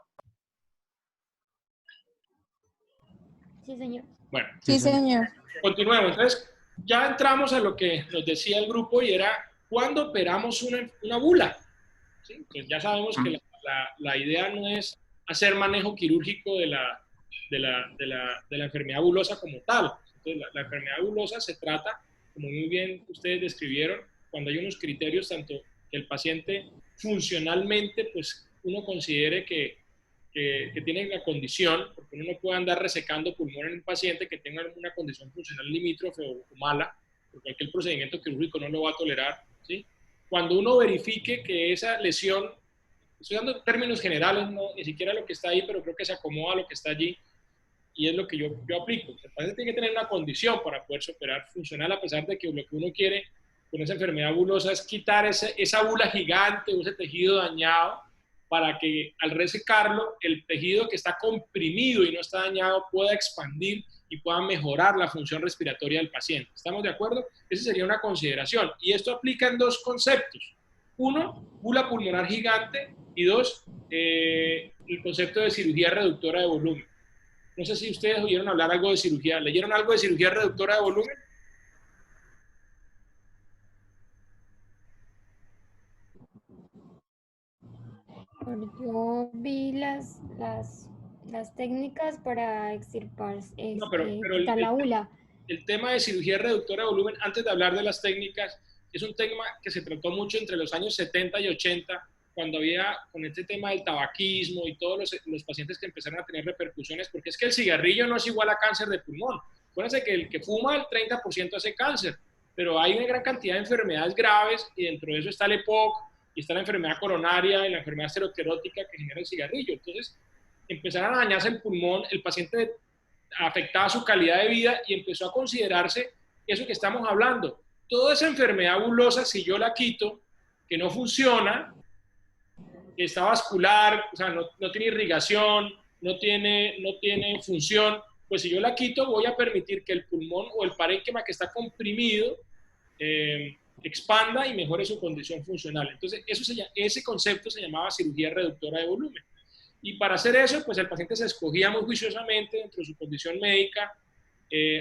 Sí, señor. Bueno. Sí, señor. Continuemos. Entonces, ya entramos a lo que nos decía el grupo y era, ¿cuándo operamos una bula? ¿Sí? Entonces, ya sabemos que la idea no es hacer manejo quirúrgico de la enfermedad bulosa como tal. Entonces, la enfermedad bulosa se trata, como muy bien ustedes describieron, cuando hay unos criterios, tanto que el paciente funcionalmente, pues uno considere que tiene la condición, porque uno no puede andar resecando pulmón en un paciente que tenga una condición funcional limítrofe o mala, porque cualquier procedimiento quirúrgico no lo va a tolerar, ¿sí? Cuando uno verifique que esa lesión, estoy dando términos generales, no, ni siquiera lo que está ahí, pero creo que se acomoda a lo que está allí, y es lo que yo aplico. El paciente tiene que tener una condición para poderse operar funcional, a pesar de que lo que uno quiere con esa enfermedad bulosa es quitar esa bula gigante o ese tejido dañado, para que al resecarlo, el tejido que está comprimido y no está dañado pueda expandir y pueda mejorar la función respiratoria del paciente. ¿Estamos de acuerdo? Esa sería una consideración. Y esto aplica en dos conceptos. Uno, bula pulmonar gigante, y dos, el concepto de cirugía reductora de volumen. No sé si ustedes oyeron hablar algo de cirugía. ¿Leyeron algo de cirugía reductora de volumen? Yo vi las técnicas para extirpar, No, pero quitar la ula. el tema de cirugía reductora de volumen, antes de hablar de las técnicas, es un tema que se trató mucho entre los años 70 y 80, cuando había con este tema del tabaquismo y todos los pacientes que empezaron a tener repercusiones, porque es que el cigarrillo no es igual a cáncer de pulmón. Acuérdense que el que fuma el 30% hace cáncer, pero hay una gran cantidad de enfermedades graves y dentro de eso está el EPOC y está la enfermedad coronaria y la enfermedad esteroterótica que genera el cigarrillo. Entonces, empezaron a dañarse el pulmón, el paciente afectaba su calidad de vida y empezó a considerarse eso que estamos hablando. Toda esa enfermedad bulosa, si yo la quito, que no funciona, que está vascular, o sea, no tiene irrigación, no tiene función, pues si yo la quito voy a permitir que el pulmón o el parénquima que está comprimido expanda y mejore su condición funcional. Entonces, ese concepto se llamaba cirugía reductora de volumen. Y para hacer eso, pues el paciente se escogía muy juiciosamente dentro de su condición médica.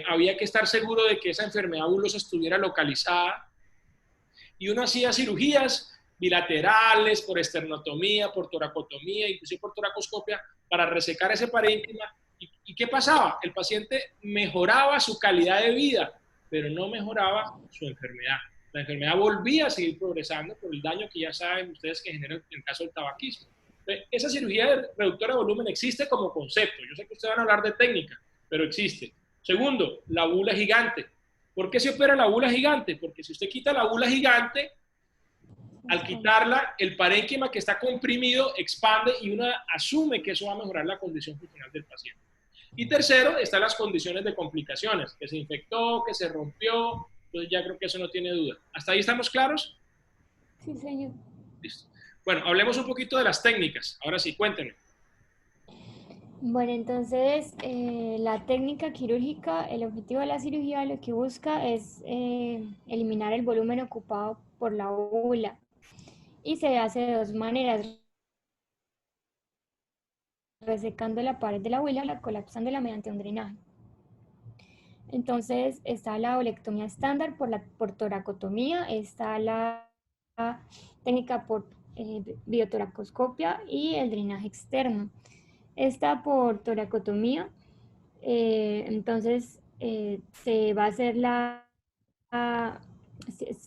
Había que estar seguro de que esa enfermedad bulosa estuviera localizada. Y uno hacía cirugías bilaterales, por esternotomía, por toracotomía, inclusive por toracoscopia, para resecar ese parénquima. ¿Y qué pasaba? El paciente mejoraba su calidad de vida, pero no mejoraba su enfermedad. La enfermedad volvía a seguir progresando por el daño que ya saben ustedes que genera en el caso del tabaquismo. Esa cirugía reductora de volumen existe como concepto. Yo sé que ustedes van a hablar de técnica, pero existe. Segundo, la bula gigante. ¿Por qué se opera la bula gigante? Porque si usted quita la bula gigante, al quitarla, el parénquima que está comprimido expande y uno asume que eso va a mejorar la condición funcional del paciente. Y tercero, están las condiciones de complicaciones, que se infectó, que se rompió, entonces ya creo que eso no tiene duda. ¿Hasta ahí estamos claros? Sí, señor. Listo. Bueno, hablemos un poquito de las técnicas. Ahora sí, cuéntenme. Bueno, entonces la técnica quirúrgica, el objetivo de la cirugía lo que busca es eliminar el volumen ocupado por la ula y se hace de dos maneras: resecando la pared de la ula, colapsándola mediante un drenaje. Entonces está la olectomía estándar por toracotomía, está la técnica por biotoracoscopia y el drenaje externo. Esta por toracotomía, entonces se va a hacer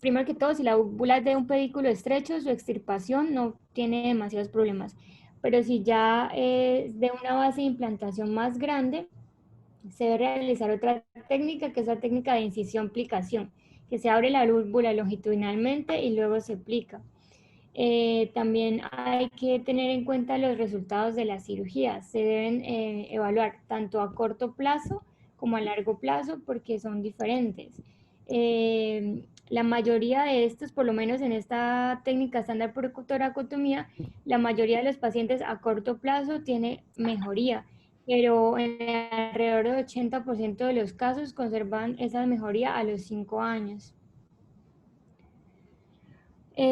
primero que todo, si la bula es de un pedículo estrecho, su extirpación no tiene demasiados problemas. Pero si ya es de una base de implantación más grande, se debe realizar otra técnica, que es la técnica de incisión-plicación, que se abre la bula longitudinalmente y luego se plica. También hay que tener en cuenta los resultados de la cirugía. Se deben evaluar tanto a corto plazo como a largo plazo porque son diferentes. La mayoría de estos, por lo menos en esta técnica estándar por toracotomía, la mayoría de los pacientes a corto plazo tiene mejoría, pero en alrededor del 80% de los casos conservan esa mejoría a los 5 años.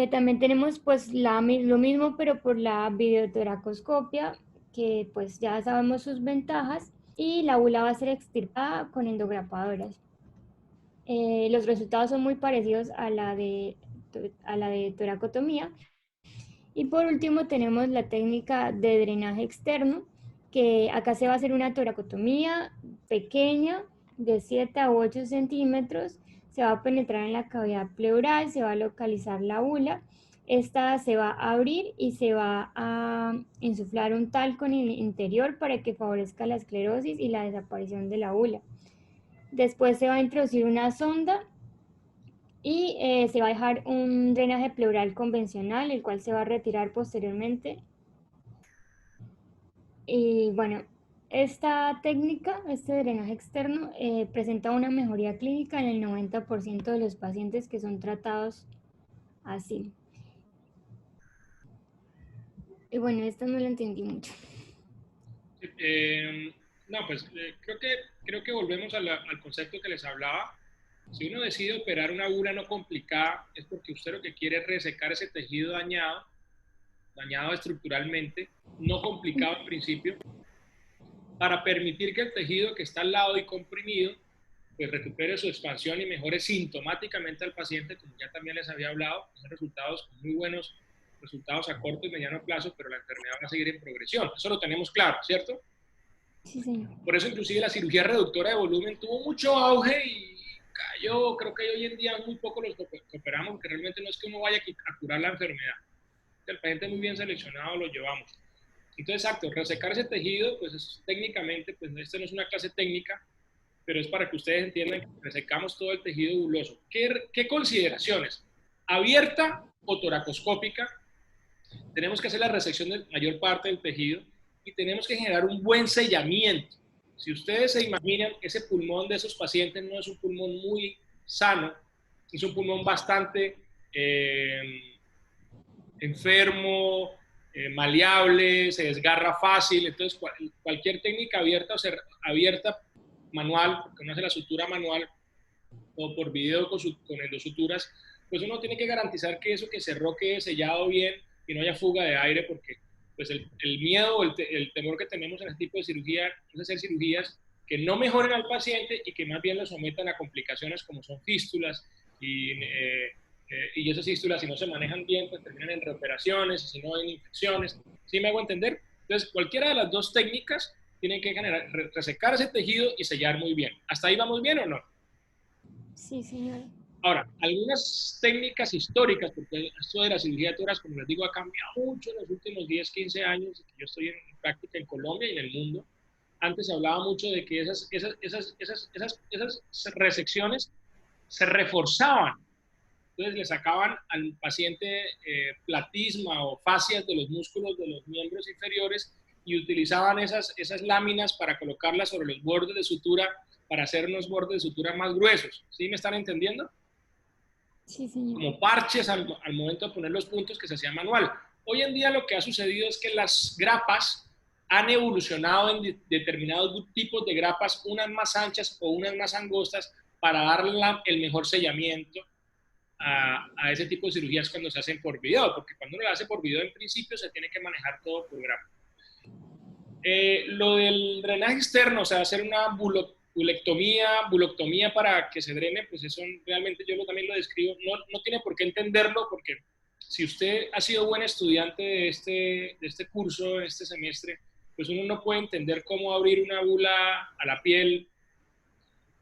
También tenemos pues lo mismo, pero por la videotoracoscopia, que pues ya sabemos sus ventajas, y la bula va a ser extirpada con endograpadoras. Los resultados son muy parecidos a la de toracotomía. Y por último tenemos la técnica de drenaje externo, que acá se va a hacer una toracotomía pequeña de 7 a 8 centímetros. Se va a penetrar en la cavidad pleural, se va a localizar la bula. Esta se va a abrir y se va a insuflar un talco en el interior para que favorezca la esclerosis y la desaparición de la bula. Después se va a introducir una sonda y se va a dejar un drenaje pleural convencional, el cual se va a retirar posteriormente. Y bueno, esta técnica, este drenaje externo, presenta una mejoría clínica en el 90% de los pacientes que son tratados así. Y bueno, esto no lo entendí mucho. No, pues creo que volvemos al concepto que les hablaba. Si uno decide operar una bula no complicada, es porque usted lo que quiere es resecar ese tejido dañado estructuralmente, no complicado al principio, para permitir que el tejido que está al lado y comprimido pues recupere su expansión y mejore sintomáticamente al paciente, como ya también les había hablado, son resultados muy buenos, resultados a corto y mediano plazo, pero la enfermedad va a seguir en progresión. Eso lo tenemos claro, ¿cierto? Sí, señor. Por eso inclusive la cirugía reductora de volumen tuvo mucho auge y cayó. Creo que hoy en día muy poco los que operamos, porque realmente no es que uno vaya a curar la enfermedad. El paciente muy bien seleccionado lo llevamos. Entonces, exacto, resecar ese tejido, pues es, técnicamente, pues esto no es una clase técnica, pero es para que ustedes entiendan que resecamos todo el tejido buloso. ¿Qué consideraciones? ¿Abierta o toracoscópica? Tenemos que hacer la resección de mayor parte del tejido y tenemos que generar un buen sellamiento. Si ustedes se imaginan, ese pulmón de esos pacientes no es un pulmón muy sano, es un pulmón bastante enfermo, maleable, se desgarra fácil. Entonces, cualquier técnica abierta o abierta manual, porque uno hace la sutura manual o por video con endosuturas, pues uno tiene que garantizar que eso que cerró quede sellado bien y no haya fuga de aire, porque pues el miedo o el temor que tenemos en este tipo de cirugía es hacer cirugías que no mejoren al paciente y que más bien lo sometan a complicaciones como son fístulas y esas fístulas, si no se manejan bien, pues terminan en reoperaciones, y si no, en infecciones. ¿Sí me hago entender? Entonces, cualquiera de las dos técnicas tienen que resecar ese tejido y sellar muy bien. ¿Hasta ahí vamos bien o no? Sí, señor. Ahora, algunas técnicas históricas, porque esto de la cirugía de tórax, como les digo, ha cambiado mucho en los últimos 10, 15 años que yo estoy en práctica en Colombia y en el mundo. Antes se hablaba mucho de que esas resecciones se reforzaban. Entonces le sacaban al paciente platisma o fascias de los músculos de los miembros inferiores y utilizaban esas láminas para colocarlas sobre los bordes de sutura para hacer unos bordes de sutura más gruesos. ¿Sí me están entendiendo? Sí, señor. Como parches al momento de poner los puntos que se hacía manual. Hoy en día lo que ha sucedido es que las grapas han evolucionado en determinados tipos de grapas, unas más anchas o unas más angostas, para darle el mejor sellamiento a ese tipo de cirugías cuando se hacen por video, porque cuando uno lo hace por video en principio se tiene que manejar todo por grapa. Lo del drenaje externo, o sea, hacer una buloctomía para que se drene, pues eso realmente yo también lo describo, no tiene por qué entenderlo, porque si usted ha sido buen estudiante de este curso, de este semestre, pues uno no puede entender cómo abrir una bula a la piel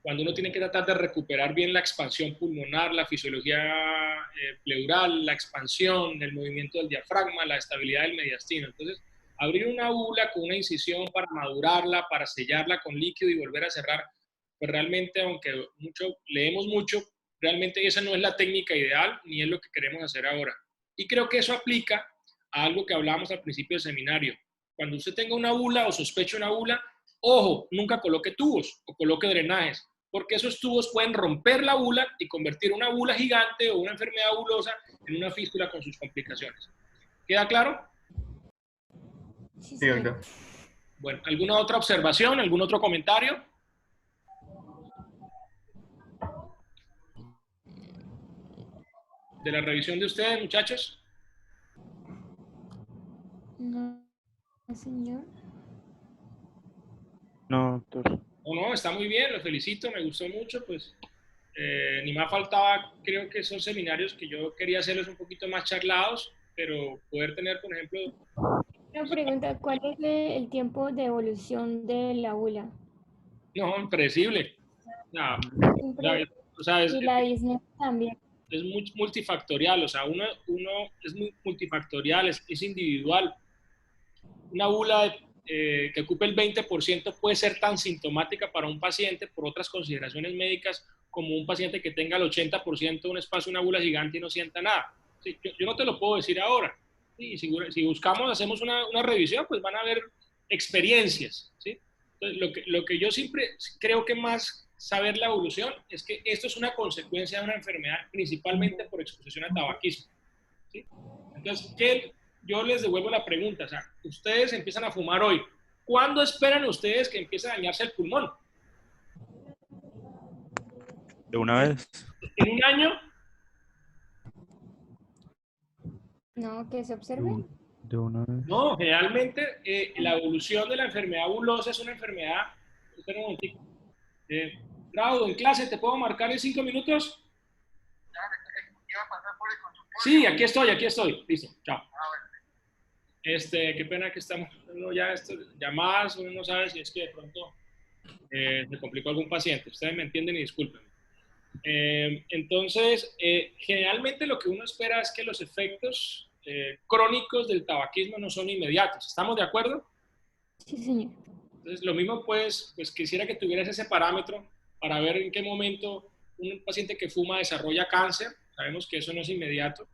cuando uno tiene que tratar de recuperar bien la expansión pulmonar, la fisiología pleural, la expansión, el movimiento del diafragma, la estabilidad del mediastino. Entonces, abrir una bula con una incisión para madurarla, para sellarla con líquido y volver a cerrar, pues realmente, aunque leemos mucho, realmente esa no es la técnica ideal ni es lo que queremos hacer ahora. Y creo que eso aplica a algo que hablábamos al principio del seminario. Cuando usted tenga una bula o sospeche una bula, ojo, nunca coloque tubos o coloque drenajes, porque esos tubos pueden romper la bula y convertir una bula gigante o una enfermedad bulosa en una fístula con sus complicaciones. ¿Queda claro? Sí, Sí, señor. Bueno, ¿alguna otra observación? ¿Algún otro comentario? De la revisión de ustedes, muchachos. No, señor. No, doctor. No, está muy bien, lo felicito, me gustó mucho, pues ni más faltaba, creo que son seminarios que yo quería hacerlos un poquito más charlados, pero poder tener, por ejemplo... Una pregunta, ¿cuál es el tiempo de evolución de la bula? No, impredecible. No, o sea, Y la disnea también. es multifactorial, o sea, uno es muy multifactorial, es individual. Una bula que ocupe el 20% puede ser tan sintomática para un paciente por otras consideraciones médicas como un paciente que tenga el 80% de un espacio, una bula gigante y no sienta nada. Sí, yo no te lo puedo decir ahora. Sí, si buscamos, hacemos una revisión, pues van a haber experiencias. ¿Sí? Entonces, lo que yo siempre creo que más saber la evolución es que esto es una consecuencia de una enfermedad principalmente por exposición a tabaquismo. ¿Sí? Entonces, yo les devuelvo la pregunta, o sea, ustedes empiezan a fumar hoy, ¿cuándo esperan ustedes que empiece a dañarse el pulmón? ¿De una vez? ¿En un año? No, que se observe. De una vez. No, generalmente la evolución de la enfermedad bulosa es una enfermedad. Espera un momentico. Raudo, en clase, ¿te puedo marcar en 5 minutos? Sí, aquí estoy. Listo, chao. Qué pena que estamos, no, ya llamadas, uno no sabe si es que de pronto se complicó algún paciente. Ustedes me entienden y disculpen. Entonces, generalmente lo que uno espera es que los efectos crónicos del tabaquismo no son inmediatos. ¿Estamos de acuerdo? Sí, señor. Entonces, lo mismo pues quisiera que tuvieras ese parámetro para ver en qué momento un paciente que fuma desarrolla cáncer. Sabemos que eso no es inmediato.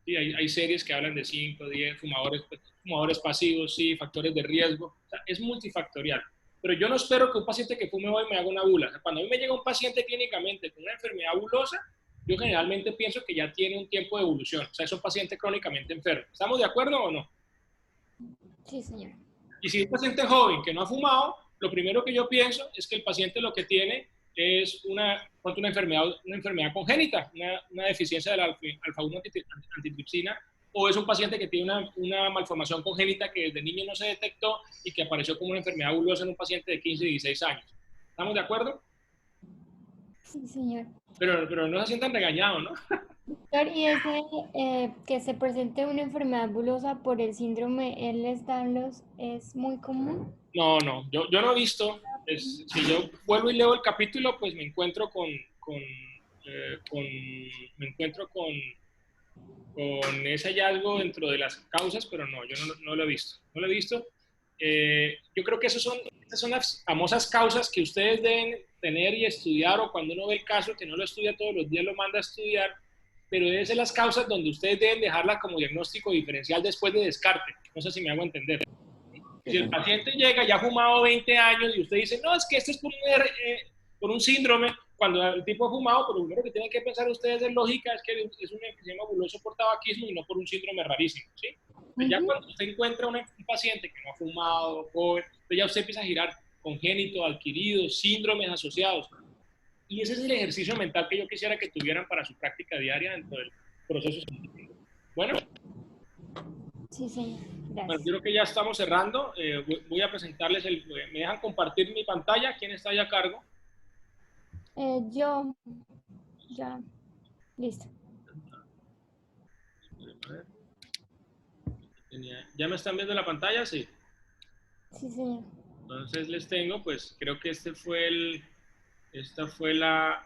Sí, hay series que hablan de 5, 10 fumadores pasivos, sí, factores de riesgo. O sea, es multifactorial. Pero yo no espero que un paciente que fume hoy me haga una bula. O sea, cuando a mí me llega un paciente clínicamente con una enfermedad bulosa, yo generalmente pienso que ya tiene un tiempo de evolución. O sea, es un paciente crónicamente enfermo. ¿Estamos de acuerdo o no? Sí, señor. Y si es un paciente joven que no ha fumado, lo primero que yo pienso es que el paciente lo que tiene es una enfermedad congénita, una deficiencia de la alfa-1 antitripsina, o es un paciente que tiene una malformación congénita que desde niño no se detectó y que apareció como una enfermedad bulosa en un paciente de 15 y 16 años. ¿Estamos de acuerdo? Sí, señor. Pero no se sientan regañados, ¿no? Doctor, ¿y ese que se presente una enfermedad bulosa por el síndrome Ehlers-Danlos es muy común? No, yo no he visto. Si yo vuelvo y leo el capítulo, pues me encuentro me encuentro con ese hallazgo dentro de las causas, pero no, yo no lo he visto. No lo he visto. Yo creo que esas son las famosas causas que ustedes deben tener y estudiar, o cuando uno ve el caso, que no lo estudia todos los días, lo manda a estudiar, pero deben ser las causas donde ustedes deben dejarla como diagnóstico diferencial después de descarte. No sé si me hago entender. Si el paciente llega, ya ha fumado 20 años y usted dice, no, es que esto es por un síndrome, cuando el tipo ha fumado, pero lo primero que tienen que pensar ustedes en lógica es que es un enfisema buloso por tabaquismo y no por un síndrome rarísimo, ¿sí? Entonces, ya cuando usted encuentra un paciente que no ha fumado, joven, entonces ya usted empieza a girar congénito, adquirido, síndromes asociados. Y ese es el ejercicio mental que yo quisiera que tuvieran para su práctica diaria dentro del proceso científico. Bueno. Sí, señor. Bueno, Gracias. yo creo que ya estamos cerrando. Voy a presentarles ¿me dejan compartir mi pantalla? ¿Quién está ahí a cargo? Yo, ya, listo. A ver. ¿Ya me están viendo la pantalla? Sí. Sí, señor. Entonces les tengo, pues creo que esta fue la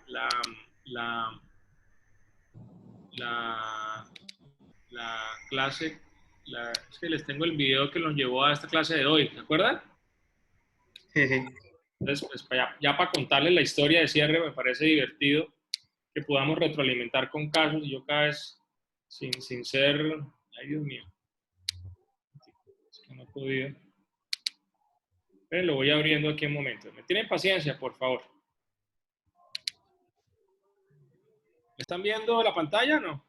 clase, es que les tengo el video que nos llevó a esta clase de hoy, ¿se acuerdan? Sí, sí. Entonces, pues ya para contarles la historia de cierre, me parece divertido que podamos retroalimentar con casos y yo cada vez sin ser, ay Dios mío, es que no he podido. Pero lo voy abriendo aquí un momento. ¿Me tienen paciencia, por favor? ¿Me están viendo la pantalla o no?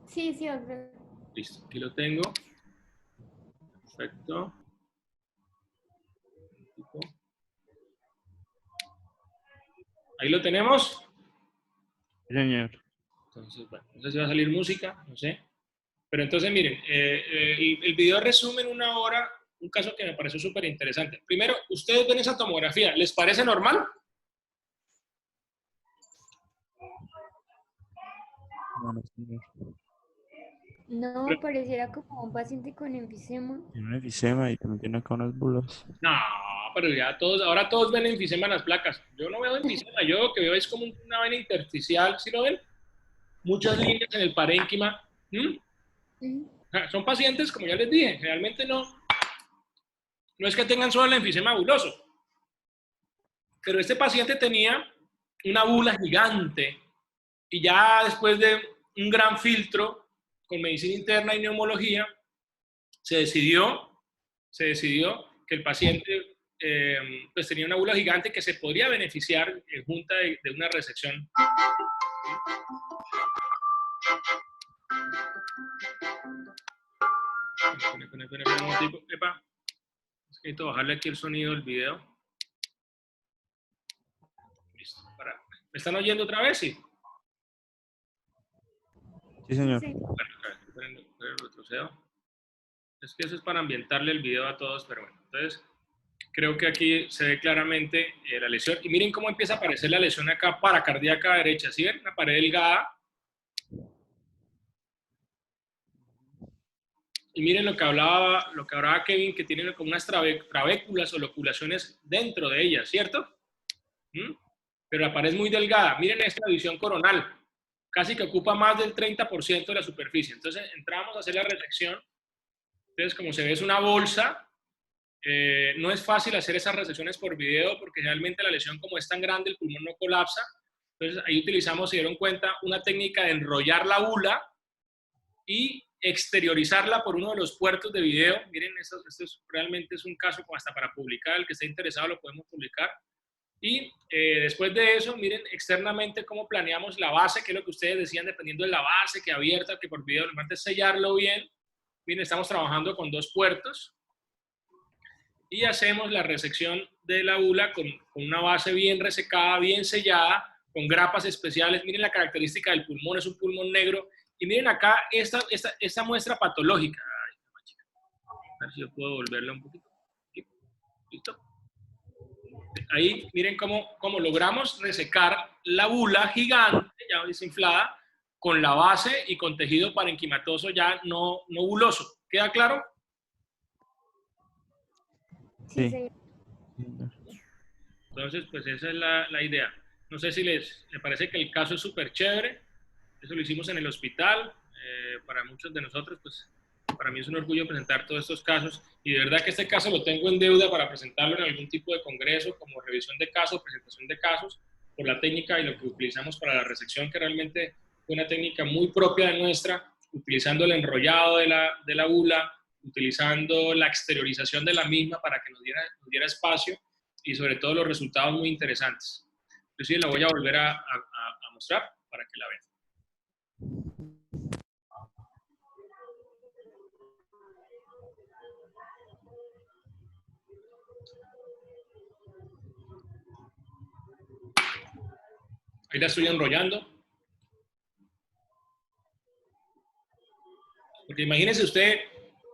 Sí, sí, doctor. Listo, aquí lo tengo. Perfecto. Ahí lo tenemos. Sí, señor. Entonces, bueno, no sé si va a salir música, no sé. Pero entonces, miren, el video resume en una hora un caso que me pareció súper interesante. Primero, ustedes ven esa tomografía, ¿les parece normal? Bueno, señor. No, pareciera como un paciente con enfisema. Tiene un enfisema y también tiene acá unas bulas. No, pero ya ahora todos ven enfisema en las placas. Yo no veo enfisema, yo lo que veo es como una vena intersticial, ¿sí lo ven? Muchas líneas en el parénquima. Son pacientes, como ya les dije, realmente no es que tengan solo el enfisema buloso, pero este paciente tenía una bula gigante y ya después de un gran filtro con medicina interna y neumología, se decidió que el paciente pues tenía una bula gigante que se podría beneficiar junta de una resección. Epa, necesito bajarle aquí el sonido del video. Listo. ¿Me están oyendo otra vez? Sí. Sí, señor. Sí. Bueno, retrocedo. Es que eso es para ambientarle el video a todos, pero bueno. Entonces, creo que aquí se ve claramente la lesión. Y miren cómo empieza a aparecer la lesión acá paracardíaca derecha. ¿Sí ven? Una pared delgada. Y miren lo que hablaba Kevin, que tienen como unas trabéculas o loculaciones dentro de ellas, ¿cierto? Pero la pared es muy delgada. Miren esta división coronal. Casi que ocupa más del 30% de la superficie. Entonces, entramos a hacer la resección. Entonces, como se ve, es una bolsa. No es fácil hacer esas resecciones por video porque realmente la lesión, como es tan grande, el pulmón no colapsa. Entonces, ahí utilizamos, se dieron cuenta, una técnica de enrollar la bula y exteriorizarla por uno de los puertos de video. Miren, esto realmente es un caso como hasta para publicar. El que esté interesado lo podemos publicar. Y después de eso, miren externamente cómo planeamos la base, que es lo que ustedes decían, dependiendo de la base, que abierta, que por video. Lo importante es sellarlo bien. Miren, estamos trabajando con 2 puertos. Y hacemos la resección de la bula con una base bien resecada, bien sellada, con grapas especiales. Miren la característica del pulmón, es un pulmón negro. Y miren acá esta muestra patológica. Ay, a ver si yo puedo volverla un poquito. ¿Listo? Ahí miren cómo logramos resecar la bula gigante, ya desinflada, con la base y con tejido parenquimatoso ya no buloso. ¿Queda claro? Sí, Sí. señor. Entonces, pues esa es la idea. No sé si les parece que el caso es súper chévere. Eso lo hicimos en el hospital. Para muchos de nosotros, pues para mí es un orgullo presentar todos estos casos. Y de verdad que este caso lo tengo en deuda para presentarlo en algún tipo de congreso, como revisión de casos, presentación de casos, por la técnica y lo que utilizamos para la resección, que realmente fue una técnica muy propia de nuestra, utilizando el enrollado de la bula, utilizando la exteriorización de la misma para que nos diera espacio y sobre todo los resultados muy interesantes. Yo sí la voy a volver a mostrar para que la vean. Ahí la estoy enrollando. Porque imagínese usted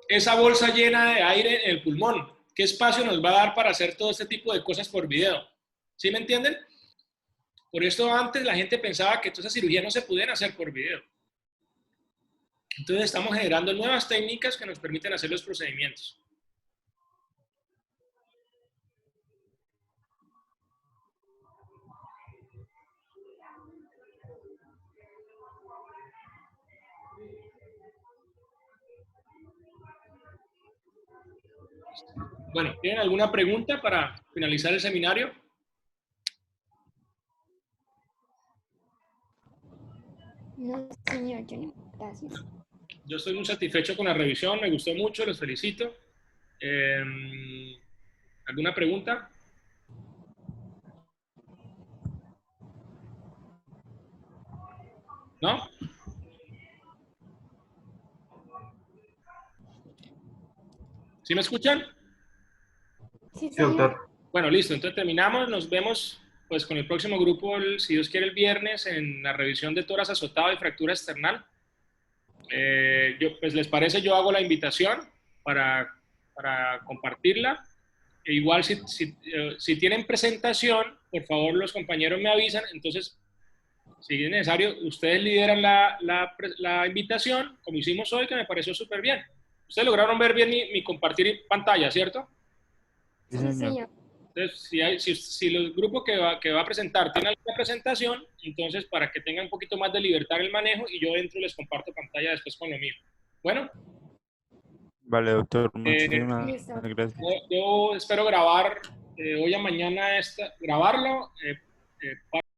esa bolsa llena de aire en el pulmón. ¿Qué espacio nos va a dar para hacer todo este tipo de cosas por video? ¿Sí me entienden? Por esto antes la gente pensaba que todas esas cirugías no se podían hacer por video. Entonces estamos generando nuevas técnicas que nos permiten hacer los procedimientos. Bueno, ¿tienen alguna pregunta para finalizar el seminario? No, señor, yo no. Gracias. Yo estoy muy satisfecho con la revisión, me gustó mucho, los felicito. ¿Alguna pregunta? ¿No? ¿Sí me escuchan? Sí, Sí, señor. doctor. Bueno, listo. Entonces terminamos. Nos vemos pues con el próximo grupo, si Dios quiere, el viernes en la revisión de tórax azotado y fractura external. Pues les parece, yo hago la invitación para compartirla. E igual si tienen presentación, por favor los compañeros me avisan. Entonces, si es necesario, ustedes lideran la invitación, como hicimos hoy, que me pareció súper bien. Ustedes lograron ver bien mi compartir pantalla, ¿cierto? Sí, Sí, señor. señor. Entonces, si el grupo que va a presentar tiene alguna presentación, entonces para que tengan un poquito más de libertad en el manejo y yo entro y les comparto pantalla después con lo mío. Bueno, Vale, doctor, muchísimas Listo. gracias. yo espero grabar hoy a mañana, grabarlo,